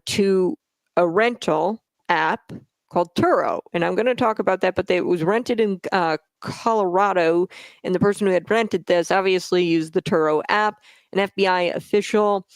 to a rental app called Turo, and I'm going to talk about that. But it was rented in Colorado, and the person who had rented this obviously used the Turo app. An FBI official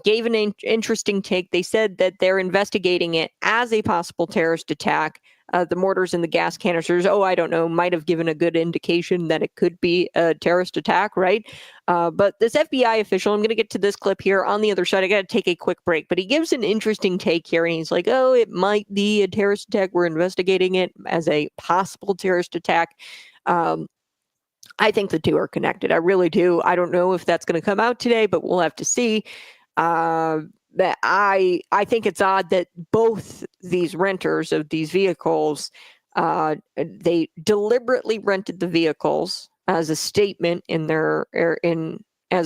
gave an interesting take. They said that they're investigating it as a possible terrorist attack. The mortars and the gas canisters, I don't know, might have given a good indication that it could be a terrorist attack, right? But this FBI official, I'm going to get to this clip here on the other side. I got to take a quick break, but he gives an interesting take here, and he's like, it might be a terrorist attack. We're investigating it as a possible terrorist attack. I think the two are connected. I really do. I don't know if that's going to come out today, but we'll have to see. That I think it's odd that both these renters of these vehicles, they deliberately rented the vehicles as a statement as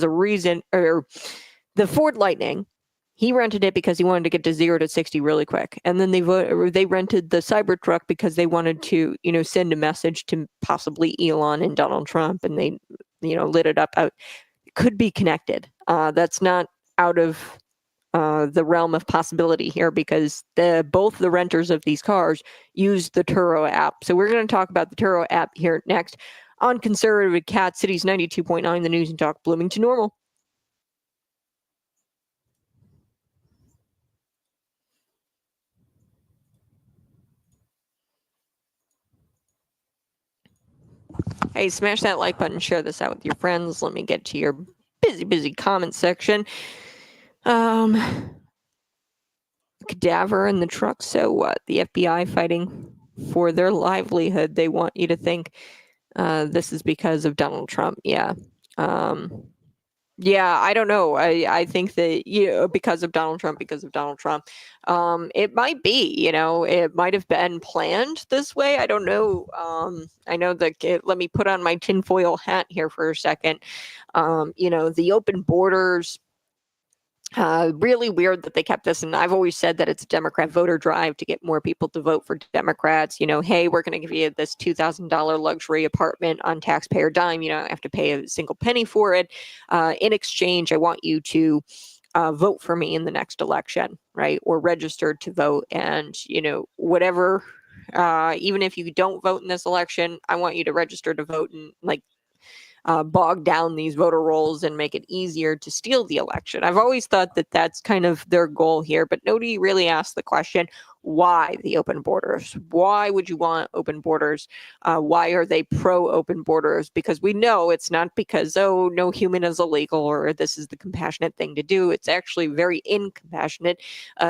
a reason. Or the Ford Lightning, he rented it because he wanted to get to 0 to 60 really quick, and then they rented the Cybertruck because they wanted to send a message to possibly Elon and Donald Trump, and they lit it up. It could be connected. That's not out of the realm of possibility here, because both the renters of these cars use the Turo app. So we're going to talk about the Turo app here next on Conservative Cat Cities 92.9, the news and talk Bloomington Normal. Hey, smash that like button, share this out with your friends. Let me get to your busy comment section. Cadaver in the truck. So what? The FBI fighting for their livelihood. They want you to think this is because of Donald Trump. Yeah. Yeah, I don't know. I think that, because of Donald Trump, it might be, it might have been planned this way. I don't know. I know that let me put on my tinfoil hat here for a second. The open borders. Really weird that they kept this, and I've always said that it's a Democrat voter drive to get more people to vote for Democrats. Hey, we're going to give you this $2,000 luxury apartment on taxpayer dime. You don't have to pay a single penny for it. In exchange, I want you to vote for me in the next election, right? Or register to vote, and whatever. Even if you don't vote in this election, I want you to register to vote and bog down these voter rolls and make it easier to steal the election. I've always thought that that's kind of their goal here, but nobody really asked the question, why the open borders? Why would you want open borders? Why are they pro open borders? Because we know it's not because, oh, no human is illegal or this is the compassionate thing to do. It's actually very incompassionate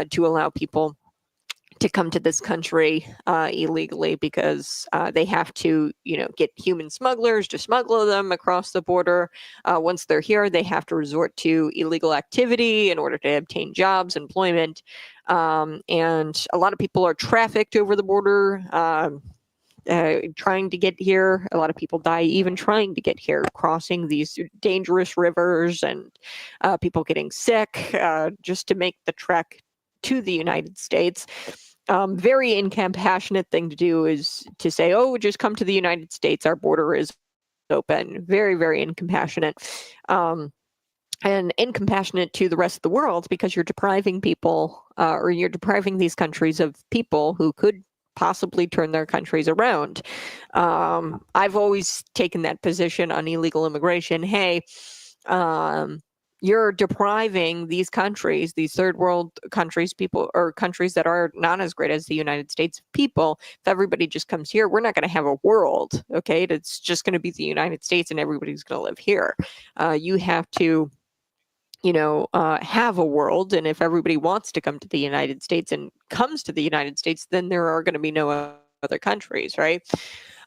to allow people to come to this country illegally because they have to, get human smugglers to smuggle them across the border. Once they're here, they have to resort to illegal activity in order to obtain jobs, employment. And a lot of people are trafficked over the border. Trying to get here. A lot of people die even trying to get here, crossing these dangerous rivers, and people getting sick just to make the trek to the United States. Very incompassionate thing to do is to say, oh, just come to the United States. Our border is open. Very, very incompassionate. And incompassionate to the rest of the world because you're depriving people or you're depriving these countries of people who could possibly turn their countries around. I've always taken that position on illegal immigration. Hey, you're depriving these countries, these third world countries, people or countries that are not as great as the United States people. If everybody just comes here, we're not going to have a world. Okay. It's just going to be the United States and everybody's going to live here. You have to, have a world. And if everybody wants to come to the United States and comes to the United States, then there are going to be no other countries. Right.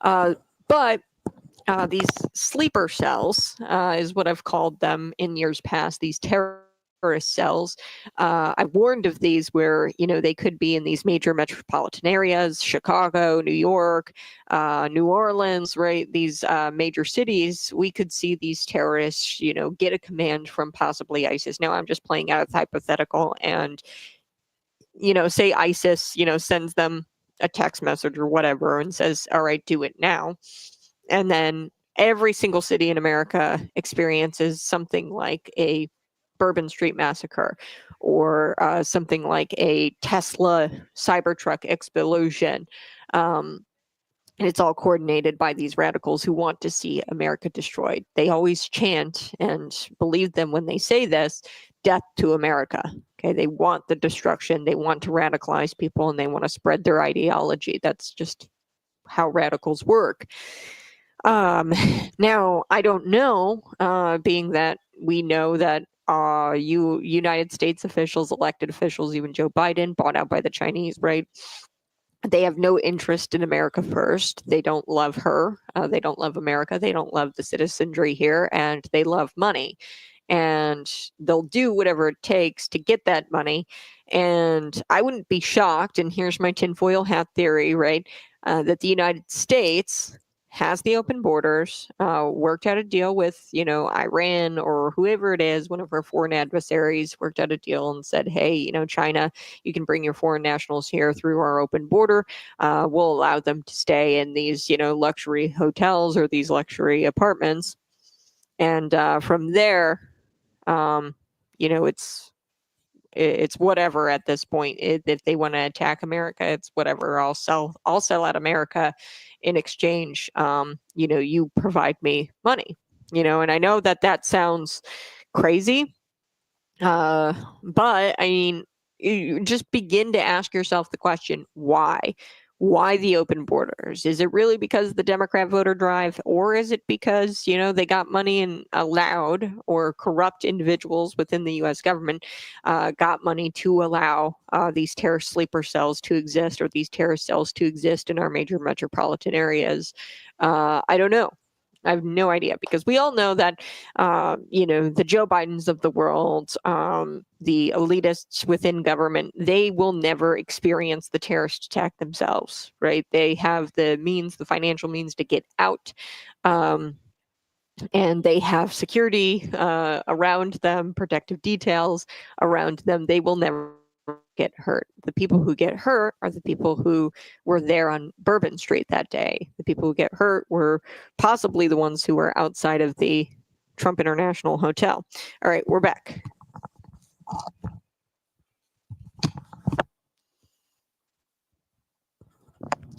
But these sleeper cells is what I've called them in years past, these terrorist cells. I've warned of these where, they could be in these major metropolitan areas, Chicago, New York, New Orleans, right? These major cities. We could see these terrorists, get a command from possibly ISIS. Now I'm just playing out a hypothetical and, say ISIS, sends them a text message or whatever and says, all right, do it now. And then every single city in America experiences something like a Bourbon Street massacre or something like a Tesla Cybertruck explosion. And it's all coordinated by these radicals who want to see America destroyed. They always chant and believe them when they say this, death to America. Okay, they want the destruction. They want to radicalize people and they want to spread their ideology. That's just how radicals work. Now, I don't know, being that we know that United States officials, elected officials, even Joe Biden, bought out by the Chinese, right? They have no interest in America first. They don't love her. They don't love America. They don't love the citizenry here, and they love money. And they'll do whatever it takes to get that money. And I wouldn't be shocked, and here's my tinfoil hat theory, right? That the United States has the open borders, worked out a deal with, Iran or whoever it is, one of our foreign adversaries, worked out a deal and said, hey, China, you can bring your foreign nationals here through our open border. We'll allow them to stay in these, luxury hotels or these luxury apartments. And from there, it's whatever at this point. If they want to attack America, it's whatever. I'll sell out America in exchange. You provide me money, and I know that sounds crazy. But I mean, you just begin to ask yourself the question, why? Why the open borders? Is it really because of the Democrat voter drive, or is it because, they got money and allowed, or corrupt individuals within the U.S. government got money to allow these terrorist sleeper cells to exist, or these terrorist cells to exist in our major metropolitan areas? I don't know. I have no idea, because we all know that, the Joe Bidens of the world, the elitists within government, they will never experience the terrorist attack themselves, right? They have the means, the financial means to get out. And they have security around them, protective details around them. They will never get hurt. The people who get hurt are the people who were there on Bourbon Street that day. The people who get hurt were possibly the ones who were outside of the Trump International Hotel. All right, we're back.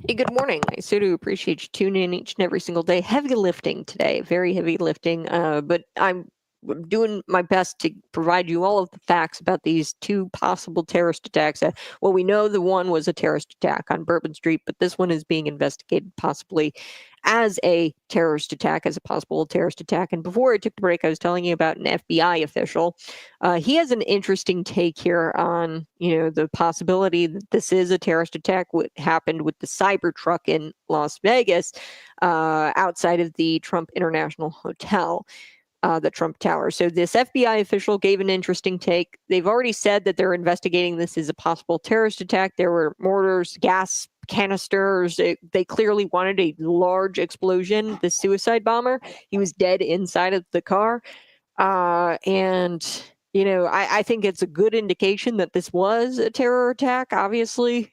Hey, good morning. I so do appreciate you tuning in each and every single day. Heavy lifting today, very heavy lifting, but I'm doing my best to provide you all of the facts about these two possible terrorist attacks. Well, we know the one was a terrorist attack on Bourbon Street, but this one is being investigated possibly as a terrorist attack, as a possible terrorist attack. And before I took the break, I was telling you about an FBI official. He has an interesting take here on, the possibility that this is a terrorist attack. What happened with the Cybertruck in Las Vegas, outside of the Trump International Hotel. The Trump Tower. So this FBI official gave an interesting take. They've already said that they're investigating this as a possible terrorist attack. There were mortars, gas canisters. They clearly wanted a large explosion. The suicide bomber, he was dead inside of the car. And, I think it's a good indication that this was a terror attack, obviously.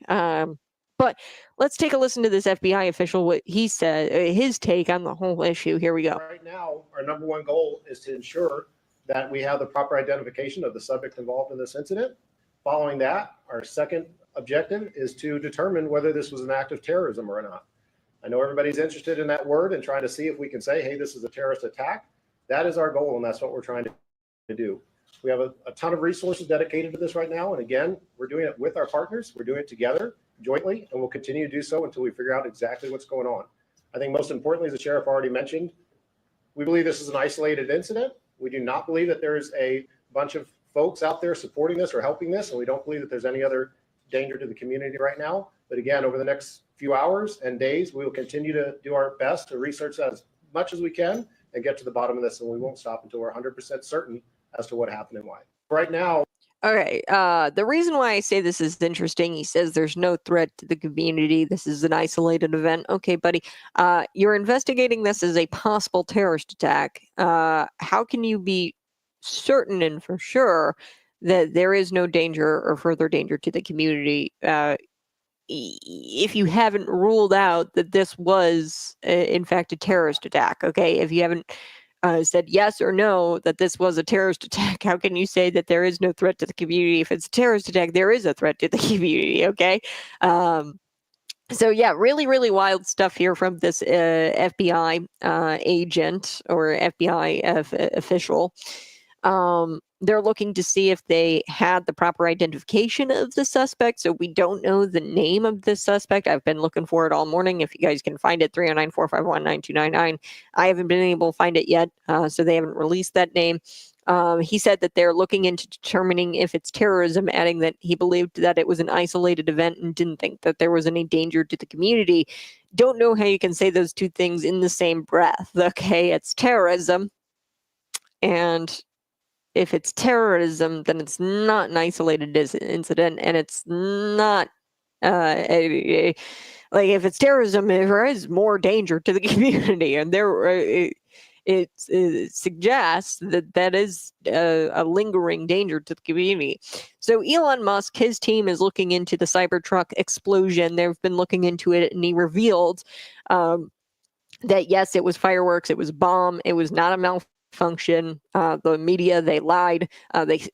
But let's take a listen to this FBI official, what he said, his take on the whole issue. Here we go. Right now, our number one goal is to ensure that we have the proper identification of the subject involved in this incident. Following that, our second objective is to determine whether this was an act of terrorism or not. I know everybody's interested in that word and trying to see if we can say, hey, this is a terrorist attack. That is our goal, and that's what we're trying to do. We have a ton of resources dedicated to this right now. And again, we're doing it with our partners. We're doing it together, jointly, and we'll continue to do so until we figure out exactly what's going on. I think most importantly, as the sheriff already mentioned, we believe this is an isolated incident. We do not believe that there is a bunch of folks out there supporting this or helping this, and we don't believe that there's any other danger to the community right now. But again, over the next few hours and days, we will continue to do our best to research that as much as we can and get to the bottom of this, and we won't stop until we're 100% certain as to what happened and why. Right now, Okay. The reason why I say this is interesting, he says there's no threat to the community. This is an isolated event. Okay, buddy. You're investigating this as a possible terrorist attack. How can you be certain and for sure that there is no danger or further danger to the community if you haven't ruled out that this was, in fact, a terrorist attack? Okay, if you haven't said yes or no that this was a terrorist attack, how can you say that there is no threat to the community? If it's a terrorist attack, there is a threat to the community. Okay. So yeah, really, really wild stuff here from this FBI agent or FBI official. They're looking to see if they had the proper identification of the suspect. So we don't know the name of the suspect. I've been looking for it all morning. If you guys can find it, 309-451-9299. I haven't been able to find it yet, so they haven't released that name. He said that they're looking into determining if it's terrorism, adding that he believed that it was an isolated event and didn't think that there was any danger to the community. Don't know how you can say those two things in the same breath. Okay, it's terrorism, and if it's terrorism, then it's not an isolated incident, and it's not like if it's terrorism, there is more danger to the community, and it suggests that that is a lingering danger to the community. So Elon Musk, his team is looking into the Cybertruck explosion. They've been looking into it, and he revealed that yes, it was fireworks, it was a bomb, it was not a malfunction. The media, they lied. They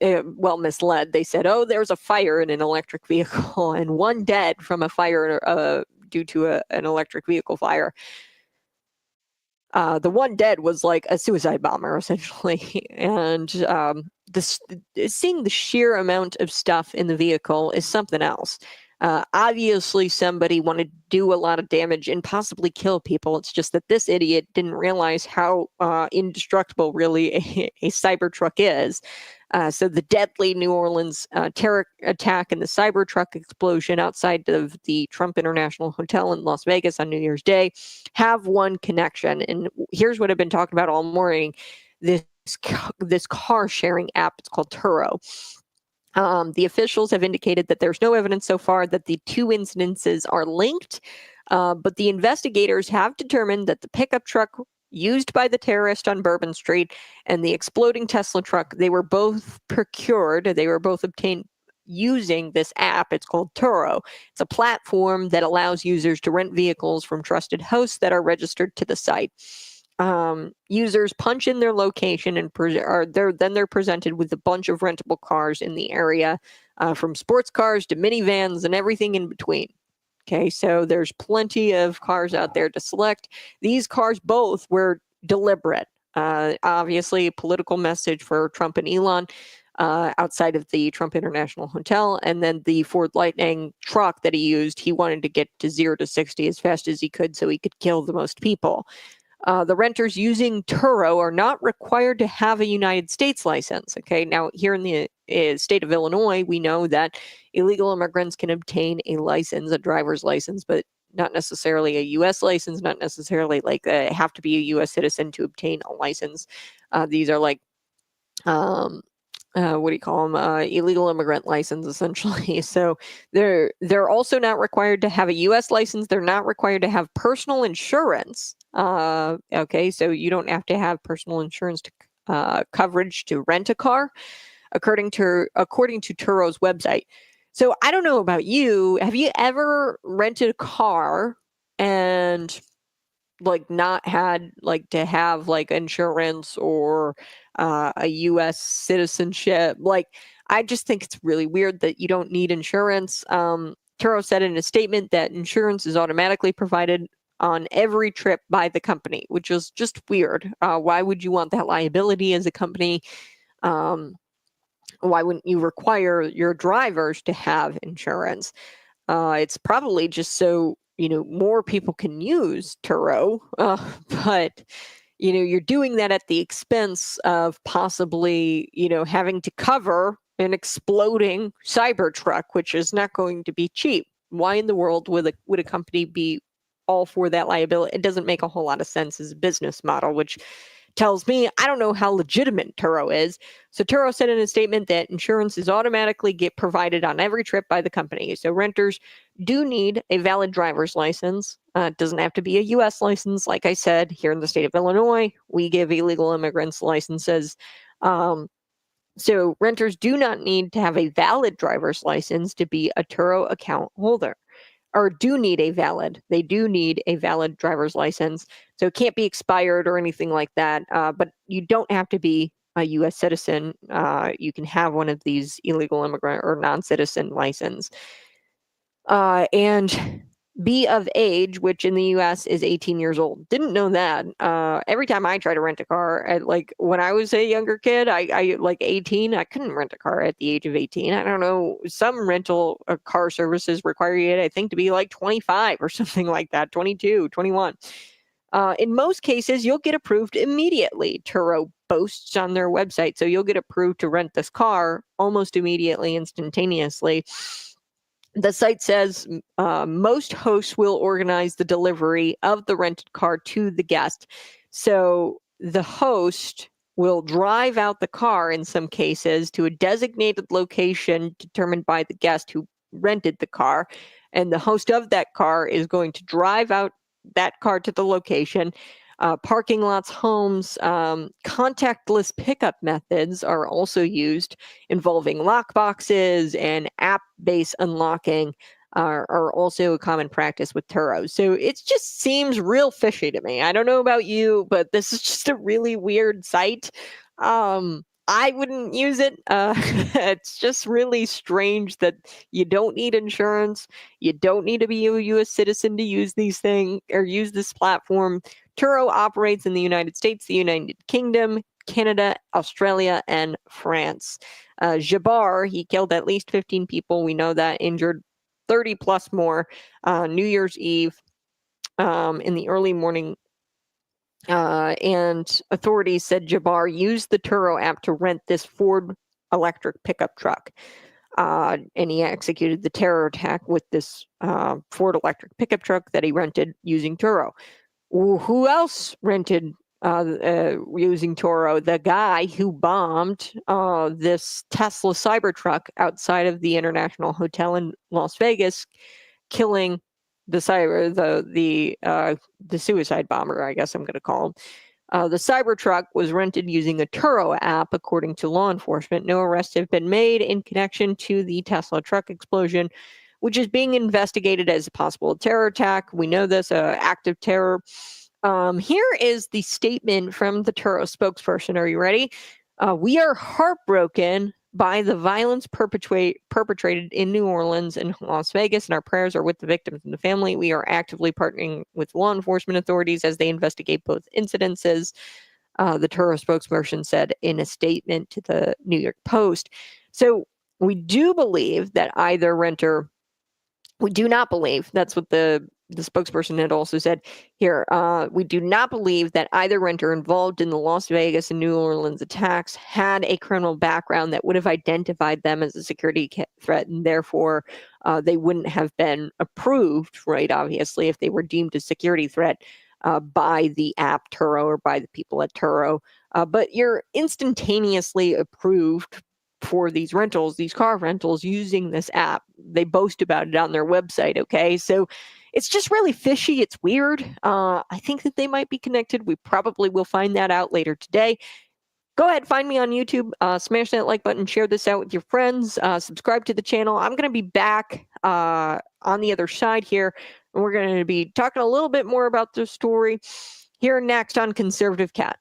misled. They said, oh, there's a fire in an electric vehicle and one dead from a fire due to an electric vehicle fire. The one dead was like a suicide bomber, essentially. And seeing the sheer amount of stuff in the vehicle is something else. Obviously, somebody wanted to do a lot of damage and possibly kill people. It's just that this idiot didn't realize how indestructible really a Cybertruck is. So the deadly New Orleans terror attack and the Cybertruck explosion outside of the Trump International Hotel in Las Vegas on New Year's Day have one connection. And here's what I've been talking about all morning. This car sharing app, it's called Turo. The officials have indicated that there's no evidence so far that the two incidences are linked, but the investigators have determined that the pickup truck used by the terrorist on Bourbon Street and the exploding Tesla truck, they were both procured, they were both obtained using this app. It's called Turo. It's a platform that allows users to rent vehicles from trusted hosts that are registered to the site. Users punch in their location and they're presented with a bunch of rentable cars in the area, from sports cars to minivans and everything in between. Okay, so there's plenty of cars out there to select. These cars both were deliberate. Obviously, a political message for Trump and Elon outside of the Trump International Hotel. And then the Ford Lightning truck that he used, he wanted to get to 0 to 60 as fast as he could so he could kill the most people. The renters using Turo are not required to have a United States license. Okay, now here in the state of Illinois, we know that illegal immigrants can obtain a license, a driver's license, but not necessarily a U.S. license, not necessarily like have to be a U.S. citizen to obtain a license. These are like, what do you call them? Illegal immigrant license, essentially. So they're also not required to have a U.S. license. They're not required to have personal insurance. Okay, so you don't have to have personal insurance to coverage to rent a car, according to Turo's website. So I don't know about you. Have you ever rented a car and like not had like to have like insurance or a U.S. citizenship? Like, I just think it's really weird that you don't need insurance. Turo said in a statement that insurance is automatically provided on every trip by the company, which is just weird. Why would you want that liability as a company? Why wouldn't you require your drivers to have insurance? It's probably just so, more people can use Turo, but, you're doing that at the expense of possibly, having to cover an exploding Cybertruck, which is not going to be cheap. Why in the world would a company be all for that liability? It doesn't make a whole lot of sense as a business model, which tells me I don't know how legitimate Turo is. So Turo said in a statement that insurance is automatically provided on every trip by the company. So renters do need a valid driver's license. It doesn't have to be a U.S. license. Like I said, here in the state of Illinois, we give illegal immigrants licenses. So renters do not need to have a valid driver's license to be a Turo account holder. Or they do need a valid driver's license. So it can't be expired or anything like that. But you don't have to be a U.S. citizen. You can have one of these illegal immigrant or non-citizen license. And be of age, which in the U.S. is 18 years old. Didn't know that. Every time I try to rent a car, when I was a younger kid, I like 18, I couldn't rent a car at the age of 18. I don't know. Some rental car services require you, I think, to be like 25 or something like that, 22, 21. In most cases, you'll get approved immediately, Turo boasts on their website. So you'll get approved to rent this car almost immediately, instantaneously. The site says most hosts will organize the delivery of the rented car to the guest. So the host will drive out the car in some cases to a designated location determined by the guest who rented the car. And the host of that car is going to drive out that car to the location. Parking lots, homes, contactless pickup methods are also used, involving lockboxes and app-based unlocking are also a common practice with Turo. So it just seems real fishy to me. I don't know about you, but this is just a really weird site. I wouldn't use it. It's just really strange that you don't need insurance. You don't need to be a U.S. citizen to use these things or use this platform. Turo operates in the United States, the United Kingdom, Canada, Australia, and France. Jabbar, he killed at least 15 people. We know that, injured 30 plus more New Year's Eve in the early morning. And authorities said Jabbar used the Turo app to rent this Ford electric pickup truck. And he executed the terror attack with this Ford electric pickup truck that he rented using Turo. Who else rented using Turo? The guy who bombed this Tesla Cybertruck outside of the International Hotel in Las Vegas, killing the suicide bomber, I guess I'm going to call him. The Cybertruck was rented using a Turo app, according to law enforcement. No arrests have been made in connection to the Tesla truck explosion, which is being investigated as a possible terror attack. We know this, act of terror. Here is the statement from the Turo spokesperson. Are you ready? We are heartbroken by the violence perpetrated in New Orleans and Las Vegas, and our prayers are with the victims and the family. We are actively partnering with law enforcement authorities as they investigate both incidences, the Turo spokesperson said in a statement to the New York Post. So we do believe that either renter, we do not believe, that's what the spokesperson had also said here, we do not believe that either renter involved in the Las Vegas and New Orleans attacks had a criminal background that would have identified them as a security threat, and therefore they wouldn't have been approved, right, obviously, if they were deemed a security threat by the app Turo or by the people at Turo. But you're instantaneously approved for these rentals, these car rentals, using this app. They boast about it on their website, okay? So it's just really fishy. It's weird. I think that they might be connected. We probably will find that out later today. Go ahead, find me on YouTube, smash that like button, share this out with your friends, subscribe to the channel. I'm going to be back on the other side here, and we're going to be talking a little bit more about this story here next on Conservative Cat.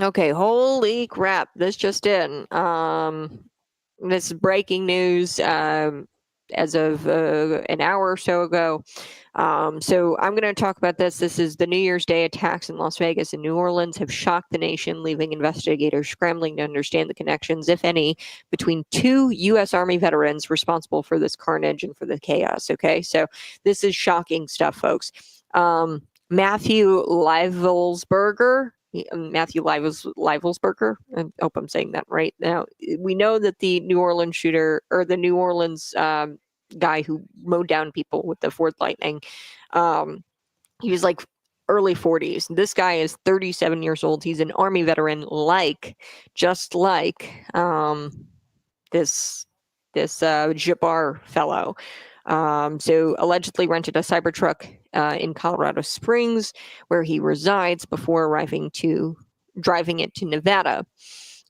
Okay, holy crap, this just in. This is breaking news as of an hour or so ago. So I'm going to talk about this. This is the New Year's Day attacks in Las Vegas and New Orleans have shocked the nation, leaving investigators scrambling to understand the connections, if any, between two U.S. Army veterans responsible for this carnage and for the chaos. Okay, so this is shocking stuff, folks. Matthew Livelsberger, I hope I'm saying that right. Now, we know that the New Orleans shooter, or the New Orleans guy who mowed down people with the Ford Lightning, he was like early 40s. This guy is 37 years old. He's an Army veteran, just like this Jabbar fellow. So allegedly rented a Cybertruck in Colorado Springs, where he resides, before driving it to Nevada.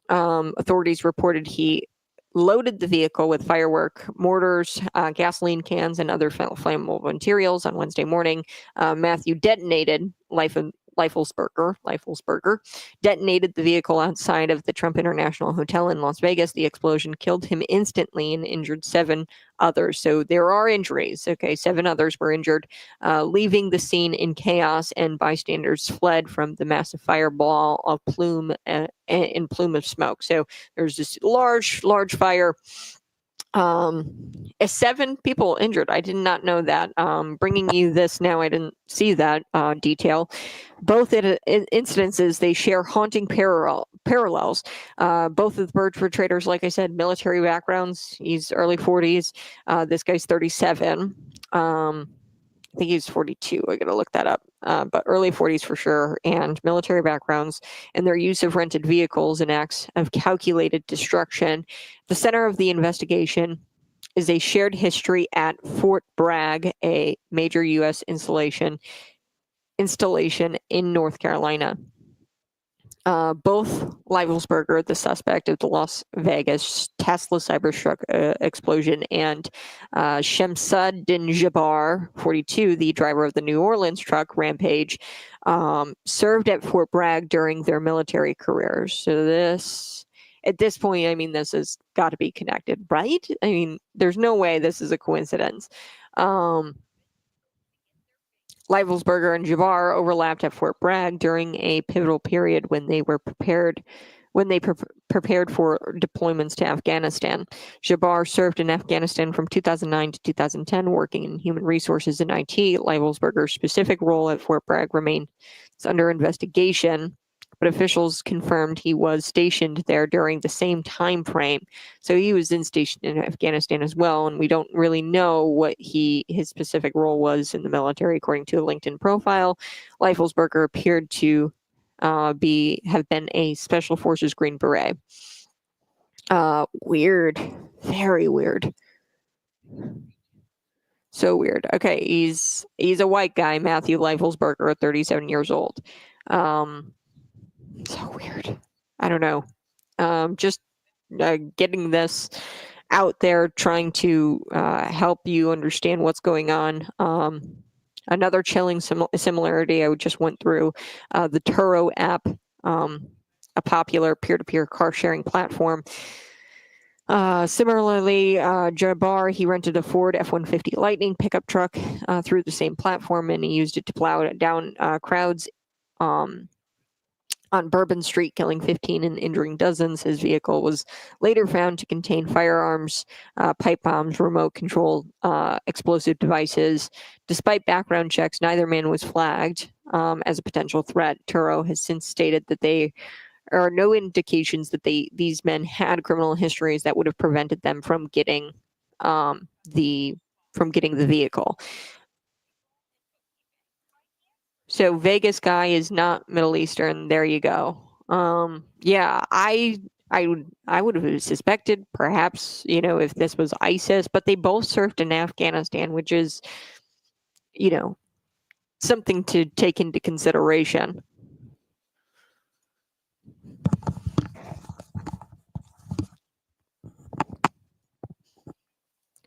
Authorities reported he loaded the vehicle with firework, mortars, gasoline cans, and other flammable materials on Wednesday morning. Matthew detonated Leifelsberger, detonated the vehicle outside of the Trump International Hotel in Las Vegas. The explosion killed him instantly and injured 7 others. So there are injuries. Okay, 7 others were injured, leaving the scene in chaos, and bystanders fled from the massive fireball of plume of smoke. So there's this large fire. 7 people injured. I did not know that. Bringing you this now, I didn't see that detail. Both incidences, they share haunting parallels. Both of the bird perpetrators, like I said, military backgrounds. He's early 40s. This guy's 37. I think he's 42. I gotta look that up. But early 40s for sure, and military backgrounds, and their use of rented vehicles and acts of calculated destruction. The center of the investigation is a shared history at Fort Bragg, a major U.S. installation in North Carolina. Both Leifelsberger, the suspect of the Las Vegas Tesla Cybertruck explosion, and Shamsud-Din Jabbar, 42, the driver of the New Orleans truck rampage, served at Fort Bragg during their military careers. So at this point, I mean, this has got to be connected, right? I mean, there's no way this is a coincidence. Leifelsberger and Jabbar overlapped at Fort Bragg during a pivotal period when they prepared for deployments to Afghanistan. Jabbar served in Afghanistan from 2009 to 2010, working in human resources and IT. Leifelsberger's specific role at Fort Bragg remains under investigation, but officials confirmed he was stationed there during the same time frame. So he was stationed in Afghanistan as well, and we don't really know what his specific role was in the military. According to a LinkedIn profile, Leifelsberger appeared to have been a Special Forces Green Beret. Weird. Very weird. So weird. Okay, he's a white guy, Matthew Leifelsberger, 37 years old. So weird. I don't know. Just getting this out there, trying to help you understand what's going on. Another chilling similarity I just went through, the Turo app, a popular peer-to-peer car-sharing platform. Similarly, Jabbar, he rented a Ford F-150 Lightning pickup truck through the same platform, and he used it to plow down crowds on Bourbon Street, killing 15 and injuring dozens. His vehicle was later found to contain firearms, pipe bombs, remote control explosive devices. Despite background checks, neither man was flagged as a potential threat. Turo has since stated that there are no indications that these men had criminal histories that would have prevented them from getting the vehicle. So Vegas guy is not Middle Eastern. There you go. Yeah, I would have suspected perhaps, if this was ISIS, but they both served in Afghanistan, which is, something to take into consideration.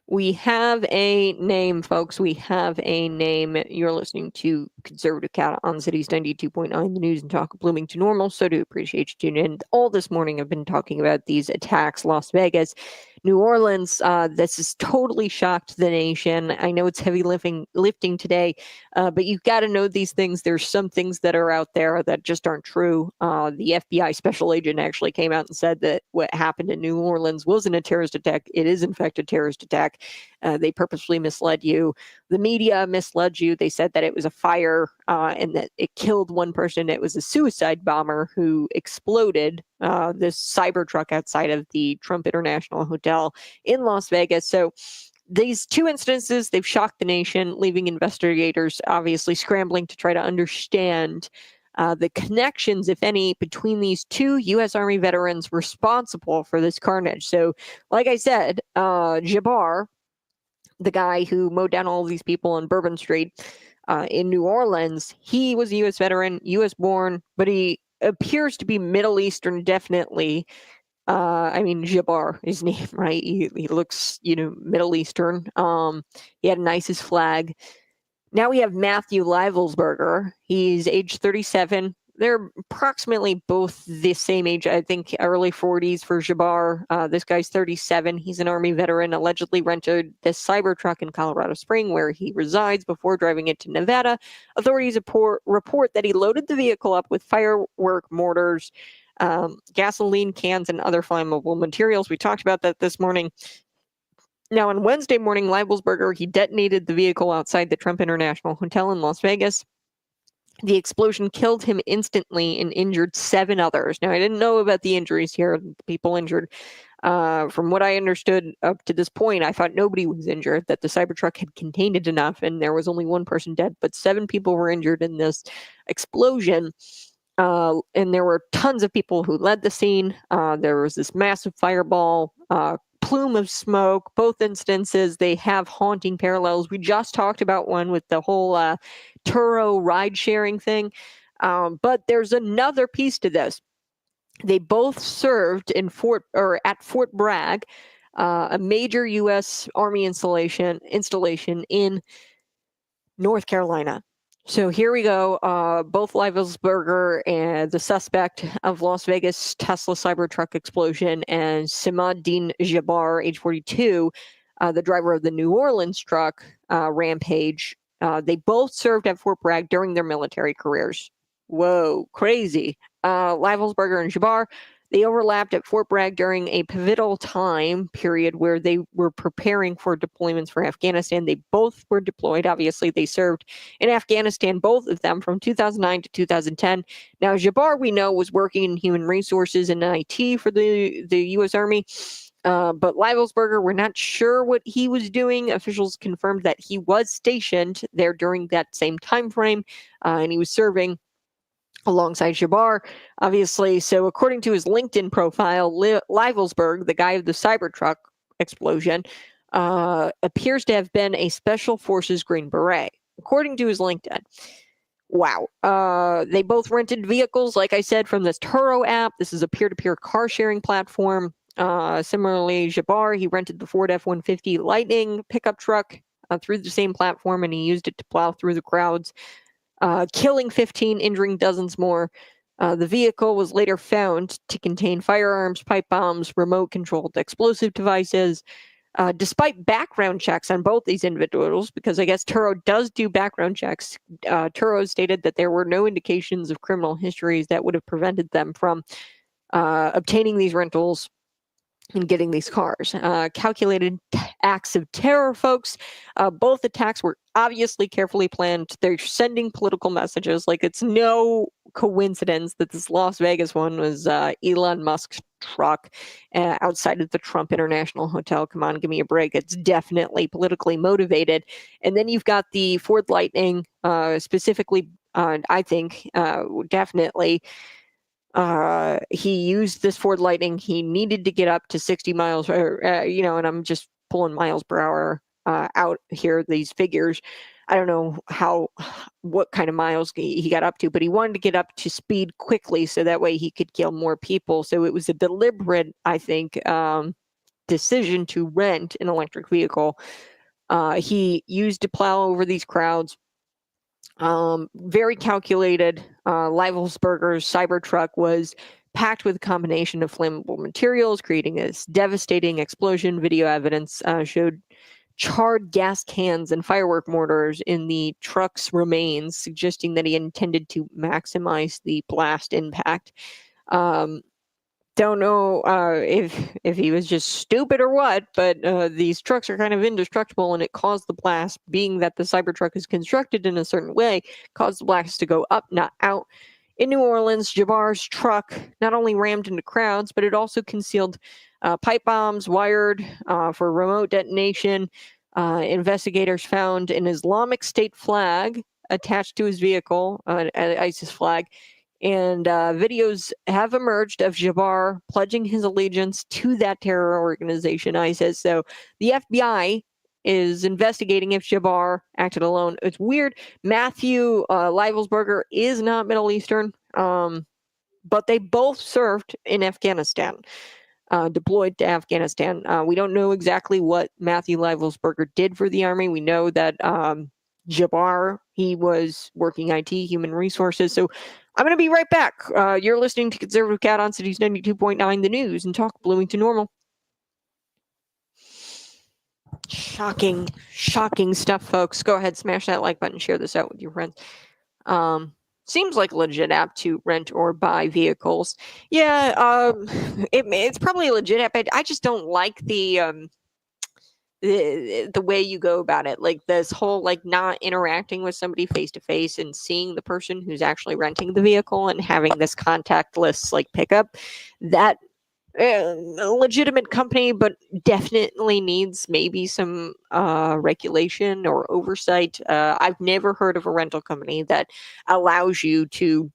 We have a name, folks. We have a name. You're listening to Conservative Cat on Cities 92.9, the news and talk of Bloomington Normal. So do appreciate you tuning in. All this morning I've been talking about these attacks, Las Vegas, New Orleans. This has totally shocked the nation. I know it's heavy lifting today, but you've got to know these things. There's some things that are out there that just aren't true. The FBI special agent actually came out and said that what happened in New Orleans wasn't a terrorist attack. It is, in fact, a terrorist attack. They purposefully misled you. The media misled you. They said that it was a fire and that it killed one person. It was a suicide bomber who exploded this Cybertruck outside of the Trump International Hotel in Las Vegas. So these two instances, they've shocked the nation, leaving investigators obviously scrambling to try to understand the connections, if any, between these two U.S. Army veterans responsible for this carnage. So, like I said, Jabbar, the guy who mowed down all of these people on Bourbon Street in New Orleans, he was a U.S. veteran, U.S. born, but he appears to be Middle Eastern, definitely. Jabbar, his name, right? He looks, Middle Eastern. He had an ISIS flag. Now we have Matthew Leibelsberger. He's age 37. They're approximately both the same age, I think early 40s for Jabbar. This guy's 37. He's an Army veteran, allegedly rented this Cybertruck in Colorado Springs where he resides before driving it to Nevada. Authorities report that he loaded the vehicle up with firework mortars, gasoline cans, and other flammable materials. We talked about that this morning. Now, on Wednesday morning, Leibelsberger, he detonated the vehicle outside the Trump International Hotel in Las Vegas. The explosion killed him instantly and injured 7 others. Now, I didn't know about the injuries here, people injured. From what I understood up to this point, I thought nobody was injured, that the Cybertruck had contained it enough, and there was only 1 person dead, but 7 people were injured in this explosion. And there were tons of people who led the scene. There was this massive fireball, plume of smoke. Both instances, they have haunting parallels. We just talked about one with the whole Turo ride-sharing thing. But there's another piece to this. They both served at Fort Bragg, a major U.S. Army installation in North Carolina. So here we go. Both Leibelsberger and the suspect of Las Vegas Tesla Cybertruck explosion, and Shamsud-Din Jabbar, age 42, the driver of the New Orleans truck rampage. They both served at Fort Bragg during their military careers. Whoa, crazy. Leibelsberger and Jabbar, they overlapped at Fort Bragg during a pivotal time period where they were preparing for deployments for Afghanistan. They both were deployed. Obviously, they served in Afghanistan, both of them, from 2009 to 2010. Now, Jabbar, we know, was working in human resources and IT for the U.S. Army. But Leibelsberger, we're not sure what he was doing. Officials confirmed that he was stationed there during that same time frame, and he was serving alongside Jabbar, obviously. So according to his LinkedIn profile, Leibelsberger, the guy of the Cybertruck explosion, appears to have been a Special Forces Green Beret, according to his LinkedIn. Wow. They both rented vehicles, like I said, from this Turo app. This is a peer-to-peer car sharing platform. Similarly, Jabbar, he rented the Ford F-150 Lightning pickup truck through the same platform, and he used it to plow through the crowds, killing 15, injuring dozens more. The vehicle was later found to contain firearms, pipe bombs, remote-controlled explosive devices. Despite background checks on both these individuals, because I guess Turo does do background checks, Turo stated that there were no indications of criminal histories that would have prevented them from obtaining these rentals and getting these cars. Calculated acts of terror, folks. Both attacks were obviously carefully planned. They're sending political messages. Like, it's no coincidence that this Las Vegas one was Elon Musk's truck outside of the Trump International Hotel. Come on, give me a break. It's definitely politically motivated. And then you've got the Ford Lightning, specifically, I think, definitely. He used this Ford Lightning. He needed to get up to 60 miles, and I'm just pulling miles per hour out here, these figures. I don't know what kind of miles he got up to, but he wanted to get up to speed quickly so that way he could kill more people. So it was a deliberate, I think, decision to rent an electric vehicle. He used to plow over these crowds. Very calculated. Leibelsberger's Cybertruck was packed with a combination of flammable materials, creating this devastating explosion. Video evidence showed charred gas cans and firework mortars in the truck's remains, suggesting that he intended to maximize the blast impact. Don't know if he was just stupid or what, but these trucks are kind of indestructible, and it caused the blast, being that the Cybertruck is constructed in a certain way, caused the blast to go up, not out. In New Orleans, Jabbar's truck not only rammed into crowds, but it also concealed pipe bombs wired for remote detonation. Investigators found an Islamic State flag attached to his vehicle, an ISIS flag. And videos have emerged of Jabbar pledging his allegiance to that terror organization, ISIS. So the FBI is investigating if Jabbar acted alone. It's weird. Matthew Leibelsberger is not Middle Eastern, but they both served in Afghanistan, deployed to Afghanistan. We don't know exactly what Matthew Leibelsberger did for the Army. We know that Jabbar, he was working IT, human resources. So I'm going to be right back. You're listening to Conservative Cat on Cities 92.9 The News and Talk Bloomington Normal. Shocking stuff, folks. Go ahead, smash that like button, share this out with your friends. Seems like a legit app to rent or buy vehicles. Yeah, it's probably a legit app. I just don't like the way you go about it, like this whole like not interacting with somebody face to face and seeing the person who's actually renting the vehicle and having this contactless like pickup. That a legitimate company, but definitely needs maybe some regulation or oversight. I've never heard of a rental company that allows you to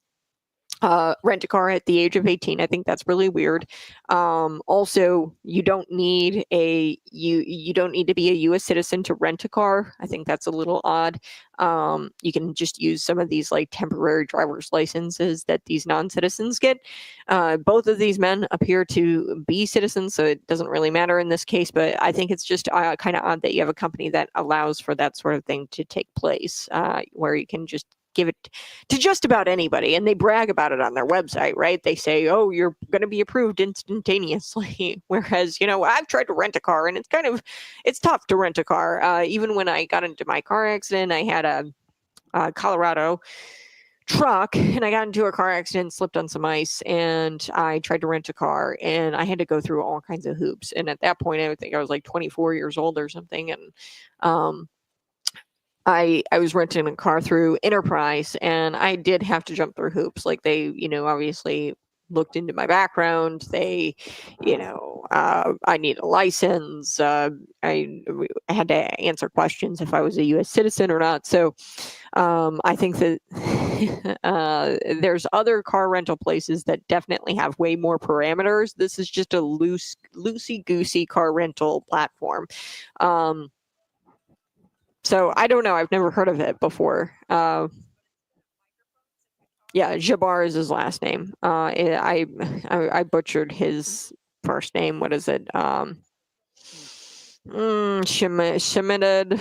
rent a car at the age of 18. I think that's really weird. Also, you don't need you don't need to be a U.S. citizen to rent a car. I think that's a little odd. You can just use some of these like temporary driver's licenses that these non-citizens get. Both of these men appear to be citizens, so it doesn't really matter in this case. But I think it's just kind of odd that you have a company that allows for that sort of thing to take place, where you can just give it to just about anybody, and they brag about it on their website, right? They say, oh, you're going to be approved instantaneously. Whereas, I've tried to rent a car, and it's tough to rent a car. Even when I got into my car accident, I had a Colorado truck, and I got into a car accident, slipped on some ice, and I tried to rent a car, and I had to go through all kinds of hoops. And at that point, I think I was like 24 years old or something, and I was renting a car through Enterprise, and I did have to jump through hoops. Like they, obviously looked into my background. They, I need a license. I had to answer questions if I was a U.S. citizen or not. So I think that there's other car rental places that definitely have way more parameters. This is just a loosey-goosey car rental platform. So I don't know. I've never heard of it before. Yeah, Jabbar is his last name. I butchered his first name. What is it? Shamsud-Din.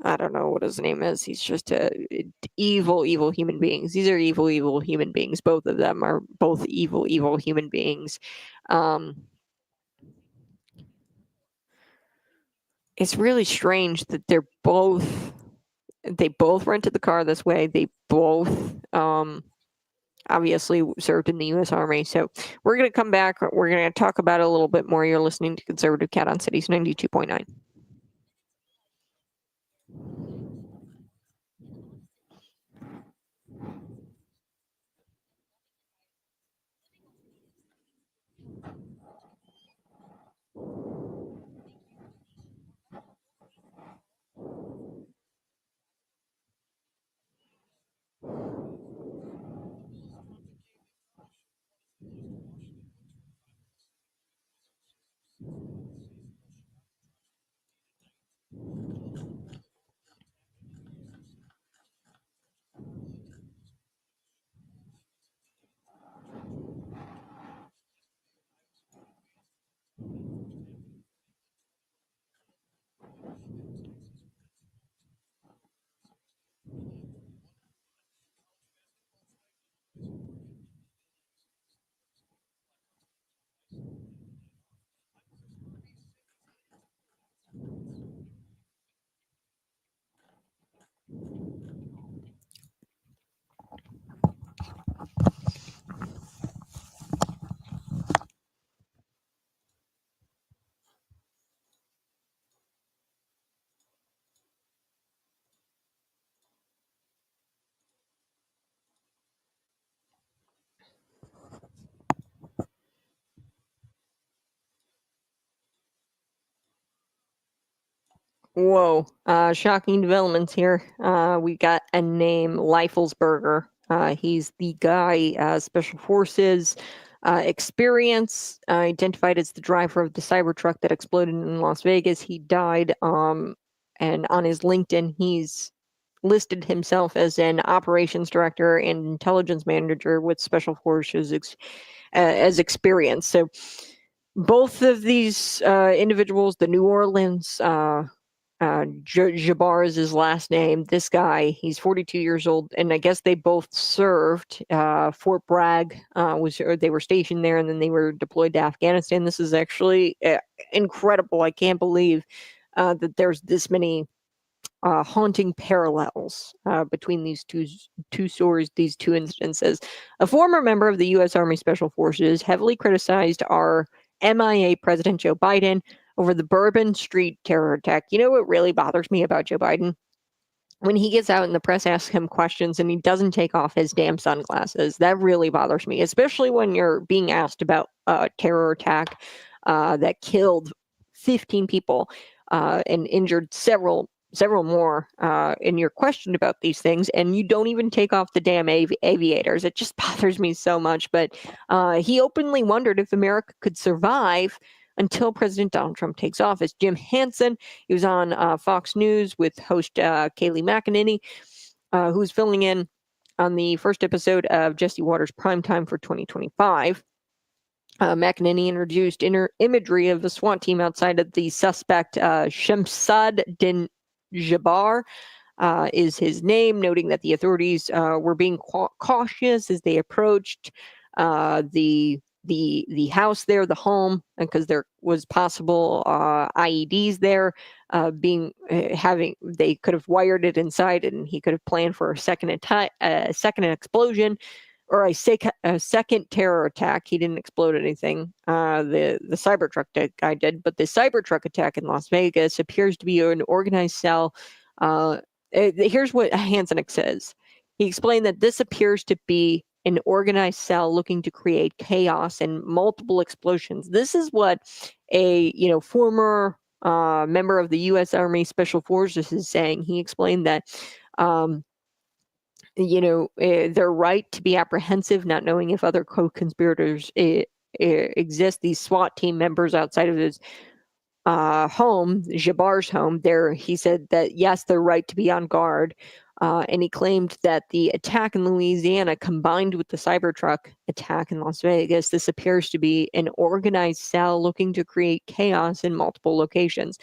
I don't know what his name is. He's just a evil human beings. These are evil human beings. Both of them are both evil human beings. It's really strange that they both rented the car this way. They both obviously served in the U.S. Army. So we're going to come back. We're going to talk about it a little bit more. You're listening to Conservative Cat on Cities 92.9. Whoa, shocking developments here. We got a name, Leifelsberger. He's the guy, Special Forces experience, identified as the driver of the Cybertruck that exploded in Las Vegas. He died, and on his LinkedIn, he's listed himself as an operations director and intelligence manager with Special Forces as experience. So both of these individuals, the New Orleans Jabbar is his last name. This guy, he's 42 years old, and I guess they both served. Fort Bragg they were stationed there, and then they were deployed to Afghanistan. This is actually incredible. I can't believe that there's this many haunting parallels between these two stories, these two instances. A former member of the U.S. Army Special Forces heavily criticized our MIA President Joe Biden over the Bourbon Street terror attack. You know what really bothers me about Joe Biden? When he gets out and the press asks him questions and he doesn't take off his damn sunglasses. That really bothers me, especially when you're being asked about a terror attack that killed 15 people and injured several more, and you're questioned about these things, and you don't even take off the damn aviators. It just bothers me so much. But he openly wondered if America could survive until President Donald Trump takes office. Jim Hansen, he was on Fox News with host Kayleigh McEnany, who's filling in on the first episode of Jesse Waters' Primetime for 2025. McEnany introduced imagery of the SWAT team outside of the suspect. Shamsud-Din Jabbar is his name, noting that the authorities were being cautious as they approached the house there, the home, because there was possible IEDs there they could have wired it inside, and he could have planned for a second explosion or a second terror attack. He didn't explode anything. The Cybertruck guy did, but the Cybertruck attack in Las Vegas appears to be an organized cell. Here's what Hansen says. He explained that this appears to be an organized cell looking to create chaos and multiple explosions. This is what a former member of the U.S. Army Special Forces is saying. He explained that their right to be apprehensive, not knowing if other co-conspirators exist. These SWAT team members outside of his home, Jabbar's home, he said that yes, they're right to be on guard. And he claimed that the attack in Louisiana combined with the Cybertruck attack in Las Vegas, this appears to be an organized cell looking to create chaos in multiple locations.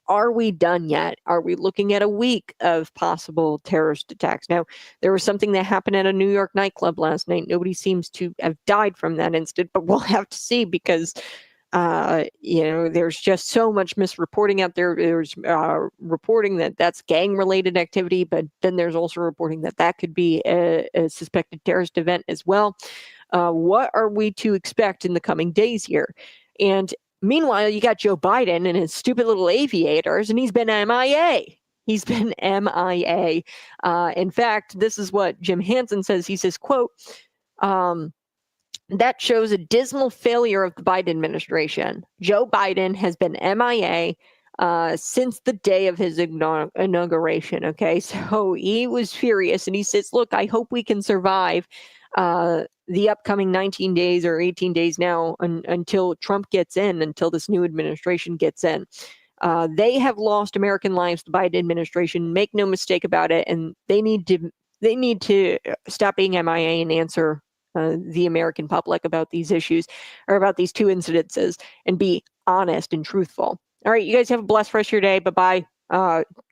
Are we done yet? Are we looking at a week of possible terrorist attacks? Now, there was something that happened at a New York nightclub last night. Nobody seems to have died from that incident, but we'll have to see because there's just so much misreporting out there. There's reporting that that's gang-related activity, but then there's also reporting that could be a suspected terrorist event as well. What are we to expect in the coming days here? And meanwhile, you got Joe Biden and his stupid little aviators, and he's been MIA. He's been MIA. In fact, this is what Jim Hansen says. He says, quote, that shows a dismal failure of the Biden administration. Joe Biden has been MIA since the day of his inauguration. Okay, so he was furious, and he says, look, I hope we can survive the upcoming 19 days or 18 days now until Trump gets in, until this new administration gets in. They have lost American lives, the Biden administration. Make no mistake about it, and they need to stop being MIA and answer the American public about these issues or about these two incidences and be honest and truthful. All right, you guys have a blessed rest of your day. Bye-bye.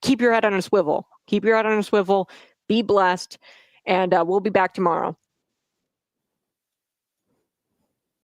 Keep your head on a swivel. Keep your head on a swivel. Be blessed. And we'll be back tomorrow.